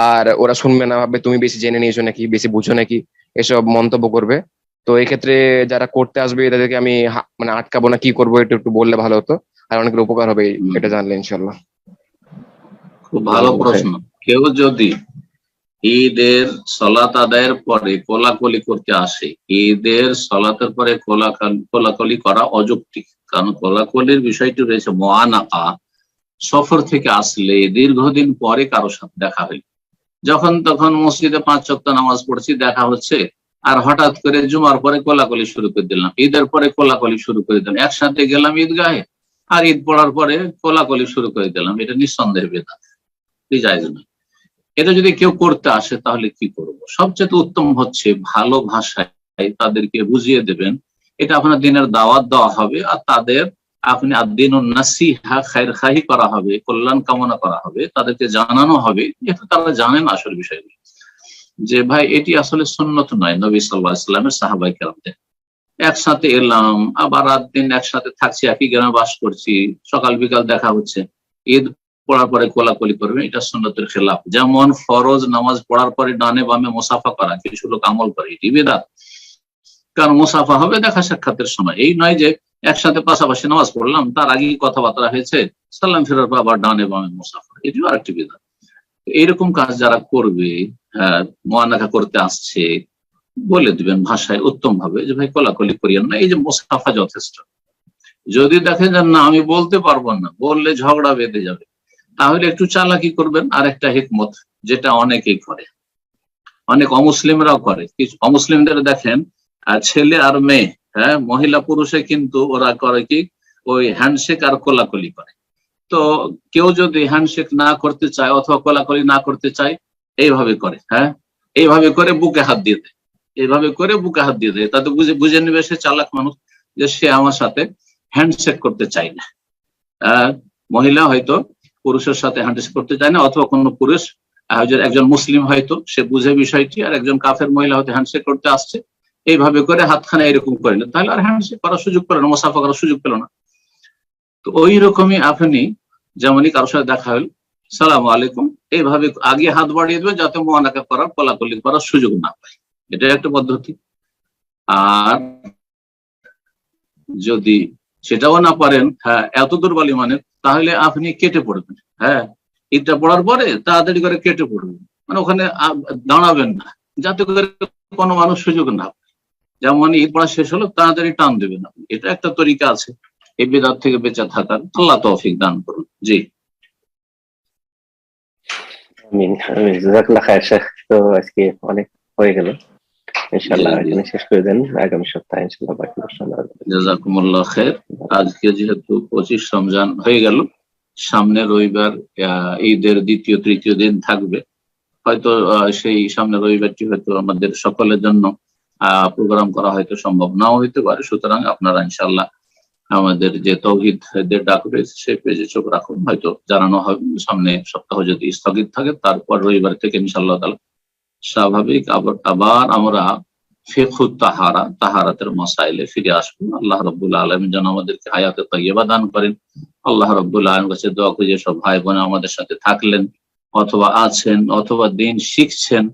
আর ওরা শুনবে না, ভাববে তুমি বেশি জেনে নিয়েছো নাকি, বেশি বুঝো নাকি, এসব মন্তব্য করবে। তো এক্ষেত্রে যারা করতে আসবে তাদেরকে আমি মানে আটকাবো না কি করবো, একটু বললে ভালো হতো। আর অনেকের উপকার হবে এটা জানলে ইনশাল্লাহ। খুব ভালো প্রশ্ন। কেউ যদি ঈদের সালাত আদায়ের পরে কোলাকুলি করতে আসে, ঈদের সালাতের পরে কোলাকুলি করা অযৌক্তিক, কারণ কোলাকুলির বিষয়টি রয়েছে মুআনাকা। সফর থেকে আসলে দীর্ঘদিন পরে কারোর সাথে দেখা হইল, যখন তখন মসজিদে 5 ওয়াক্ত নামাজ পড়ছি, দেখা হচ্ছে, আর হঠাৎ করে জুমার পরে কোলাকুলি শুরু করে দিলাম, ঈদের পরে কোলাকুলি শুরু করে দিলাম, একসাথে গেলাম ঈদগাহে আর ঈদ পড়ার পরে কোলাকুলি শুরু করে দিলাম, এটা নিঃসন্দেহে বেদাত, জায়েজ নয়। এটা যদি কেউ করতে আসে তাহলে কি করব? সবচেয়ে উত্তম হচ্ছে ভালো ভাষায় তাদেরকে বুঝিয়ে দেবেন, এটা আপনার দিনের দাওয়াত দেওয়া হবে, আর তাদের আপনি আদ-দীনুন নাসিহা, খায়রখাহি করা হবে, কল্যাণ কামনা করা হবে, তাদেরকে জানানো হবে, এটা তারা জানেন আসল বিষয়গুলো, যে ভাই এটি আসলে সুন্নত নয় নবী সাল্লাল্লাহু আলাইহি ওয়াসাল্লামের সাহাবায়ে কেরামদের। একসাথে এলাম, আবার রাত দিন একসাথে থাকছি, একই গ্রামে বাস করছি, সকাল বিকাল দেখা হচ্ছে, ঈদ পড়ার পরে কোলাকুলি করবে, এটা সুন্নতের খেলাফ। যেমন ফরজ নামাজ পড়ার পরে ডানে বামে মুসাফা করা, কিছু লোক আমল করে, এটি বিদআত। কারণ মুসাফা হবে দেখা সাক্ষাতের সময়, এই নয় যে একসাথে পাশাপাশি নামাজ পড়লাম, তার আগে কথাবার্তা হয়েছে, সালাম ফেরার পর আবার ডানে বামে মুসাফা, এটিও আরেকটি বিদআত। এইরকম কাজ যারা করবে, মুআনাকা করতে আসছে, বলে দিবেন ভাষায় উত্তম ভাবে যে ভাই কোলাকুলি করিয়েন না, এই যে মুসাফা যথেষ্ট। যদি দেখেন যে না আমি বলতে পারবো না, বললে ঝগড়া বেঁধে যাবে, তাহলে একটু চালাকি করবেন। আর একটা হিকমত, যেটা অনেকেই করে, অনেক অমুসলিমরাও করে, কিছু অমুসলিমদের দেখেন ছেলে আর মেয়ে, মহিলা পুরুষে কিন্তু ওরা করে কি, ওই হ্যান্ডশেক আর কোলাকুলি করে। তো কেউ যদি হ্যান্ডশেক না করতে চায় অথবা কোলাকুলি না করতে চায়, এইভাবে করে, এইভাবে করে বুকে হাত দিয়ে দেয়, এইভাবে করে বুকে হাত দিয়ে দেয়, তাতে বুঝে নেবে সে চালাক মানুষ, যে সে আমার সাথে হ্যান্ডশেক করতে চায় না। মহিলা হয়তো পুরুষের সাথে হ্যান্ডশেক করতে চায় না, অথবা কোনো পুরুষ একজন মুসলিম হয়তো সে বুঝে বিষয়টি, আর একজন কাফের মহিলা হয়তো হ্যান্ডশেক করতে আসছে, এইভাবে করে হাতখানা এরকম করে না, তাহলে আর হ্যান্ডশেক করার সুযোগ পেল না, মুসাফা করার সুযোগ পেল না। তো ওই রকমই আপনি যেমনই কারোর সাথে দেখা হল, সালাম আলাইকুম, এইভাবে আগে হাত বাড়িয়ে দেবেন, যাতে মুআনাকা করার কোলাকুলি করার সুযোগ না পায়, এটা একটা পদ্ধতি। আর যদি সেটাও না পারেন, এত দুর্বলী মানে, তাহলে আপনি কেটে পড়বেন, ঈদটা পড়ার পরে তাড়াতাড়ি করে কেটে পড়বেন, মানে ওখানে দাঁড়াবেন না, যাতে করে কোনো মানুষ সুযোগ না পায়। যেমন ঈদ পড়া শেষ হলো তাড়াতাড়ি টান দেবেন আপনি, এটা একটা তরিকা আছে এই বিদআত থেকে বেঁচে থাকার। আল্লাহ তৌফিক দান করুন। জি, আমিন আমিন, জাযাকাল্লাহ খায়ের শেখ। তো আজকে অনেক হয়ে গেল, ইনশাআল্লাহ এখানে শেষ করে দেন, আগামী সপ্তাহে ইনশাআল্লাহ বাকি প্রশ্ন। জাযাকুমুল্লাহ খায়ের। আজকে যেহেতু 25 রমজান হয়ে গেল, সামনে রবিবার ঈদের দ্বিতীয় তৃতীয় দিন থাকবে, হয়তো সেই সামনে রবিবারটি হয়তো আমাদের সকলের জন্য প্রোগ্রাম করা হয়তো সম্ভব নাও হইতে পারে। সুতরাং আপনারা ইনশাআল্লাহ আমাদের যে তাওহীদের ডাক রয়েছে সেই পেজে চোখ রাখুন, হয়তো জানানো হবে। সামনে সপ্তাহ যদি স্থগিত থাকে, তারপর রবিবার থেকে ইনশাআল্লাহ তাআলা স্বাভাবিক আবার আমরা ফিকহুত তাহারাতের মাসাইলে ফিরে আসবো। আল্লাহ রাব্বুল আলামিন যেন আমাদেরকে হায়াতে তাইয়্যিবা দান করেন। আল্লাহ রাব্বুল আলামিনের কাছে দোয়া করি, যেসব ভাই বোন আমাদের সাথে থাকলেন অথবা আছেন অথবা দিন শিখছেন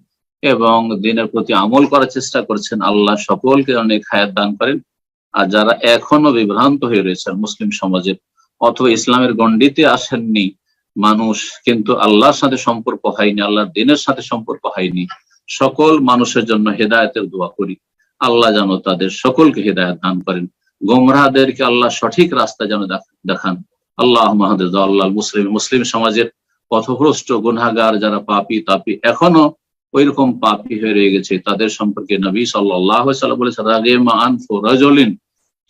এবং দিনের প্রতি আমল করার চেষ্টা করছেন, আল্লাহ সকলকে অনেক হায়াত দান করেন। আর যারা এখনো বিভ্রান্ত হয়ে রয়েছেন মুসলিম সমাজে, অথবা ইসলামের গণ্ডিতে আসেননি, মানুষ কিন্তু আল্লাহর সাথে সম্পর্ক হয়নি, আল্লাহর দিনের সাথে সম্পর্ক হয়নি, সকল মানুষের জন্য হেদায়েতের দোয়া করি। আল্লাহ যেন তাদের সকলকে হেদায়েত দান করেন, গোমরাহদেরকে আল্লাহ সঠিক রাস্তা যেন দেখান। আল্লাহ মাহদিদ আল্লাহ মুসলিম সমাজের পথভ্রষ্ট গুনাহগার যারা পাপী তাপী এখনো ওইরকম পাপী হয়ে রয়ে গেছে, তাদের সম্পর্কে নবী সাল্লাল্লাহু আলাইহি ওয়াসাল্লাম বলেছেন, রাগিমা আনফু রাজুলিন,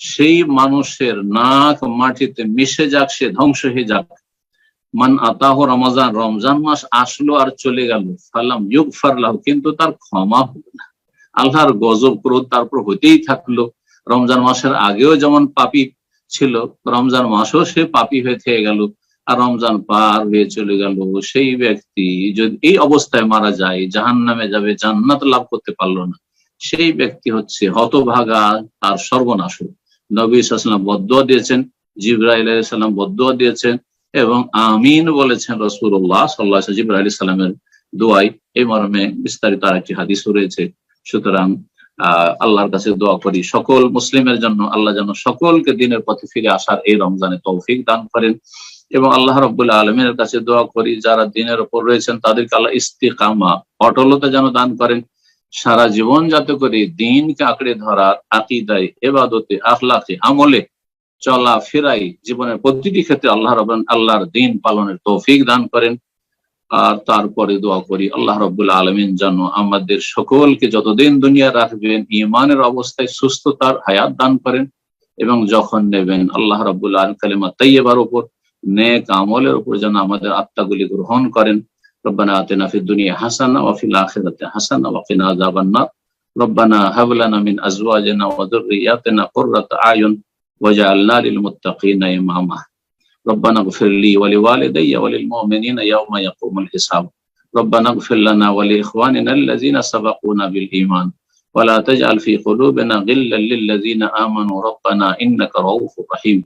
সেই মানুষের নাক মাটিতে মিশে যাক, সে ধ্বংস হয়ে যাক। মান আতাহু রমজান, রমজান মাস আসলো আর চলে গেল, ফালাম ইউগফার লাহু, কিন্তু তার ক্ষমা হলো না, আল্লাহর গজব ক্রোধ তারপর হতেই থাকলো। রমজান মাসের আগেও যেমন পাপী ছিল, রমজান মাসও সে পাপী হয়ে থেকে গেল, আর রমজান পার হয়ে চলে গেল। সেই ব্যক্তি যদি এই অবস্থায় মারা যায়, জাহান্নামে যাবে, জান্নাত লাভ করতে পারলো না, সেই ব্যক্তি হচ্ছে হতভাগা, তার সর্বনাশ। নবী সাল্লাল্লাহু আলাইহি ওয়াসাল্লাম বদদুয়া দিয়েছেন, জিবরাইল আলাইহিস সালাম বদদুয়া দিয়েছেন এবং আমিন বলেছেন রাসূলুল্লাহ সাল্লাল্লাহু আলাইহি ওয়াসাল্লাম। জিবরাইল আলাইহিস সালামের দোয়ায় এই মর্মে বিস্তারিত আরেকটি হাদিসও রয়েছে। সুতরাং আল্লাহর কাছে দোয়া করি সকল মুসলিমের জন্য আল্লাহ যেন সকলকে দিনের পথে ফিরে আসার এই রমজানে তৌফিক দান করেন। এবং আল্লাহ রাব্বুল আলামিনের কাছে দোয়া করি যারা দিনের উপর রয়েছেন তাদেরকে আল্লাহ ইস্তিকামা, অটলতা যেন দান করেন, সারা জীবন যাতে করে দিনকে আঁকড়ে ধরার, আকীদায়, ইবাদতে, আখলাকে, আমলে, চলা ফেরাই, জীবনের প্রতিটি ক্ষেত্রে আল্লাহর দিন পালনের তৌফিক দান করেন। আর তারপরে দোয়া করি আল্লাহ রাব্বুল আলামিন যেন আমাদের সকলকে যতদিন দুনিয়া রাখবেন ঈমানের অবস্থায় সুস্থতার হায়াত দান করেন, এবং যখন নেবেন আল্লাহ রাব্বুল আলামিন কালিমা তাইয়্যিবার উপর, নেক আমলের উপর যেন আমাদের আত্মাগুলি গ্রহণ করেন। রব্বানা আতিনা ফিদ দুনিয়া হাসানা ওয়া ফিল আখিরাতি হাসানা ওয়া কিনা আযাবান নার। রব্বানা হাব লানা মিন আজওয়াজিনা ওয়া যুররিয়াতিনা কুররাতা আয়ুন ওয়াজআলনা লিল মুত্তাকিনা ইমামা। ربنا اغفر لي ولوالدي وللمؤمنين يوم يقوم الحساب. ربنا اغفر لنا ولإخواننا الذين سبقونا بالإيمان ولا تجعل في قلوبنا غلا للذين آمنوا ربنا إنك رؤوف رحيم.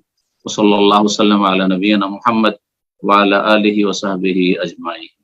وصلى الله وسلم على نبينا محمد وعلى آله وصحبه أجمعين.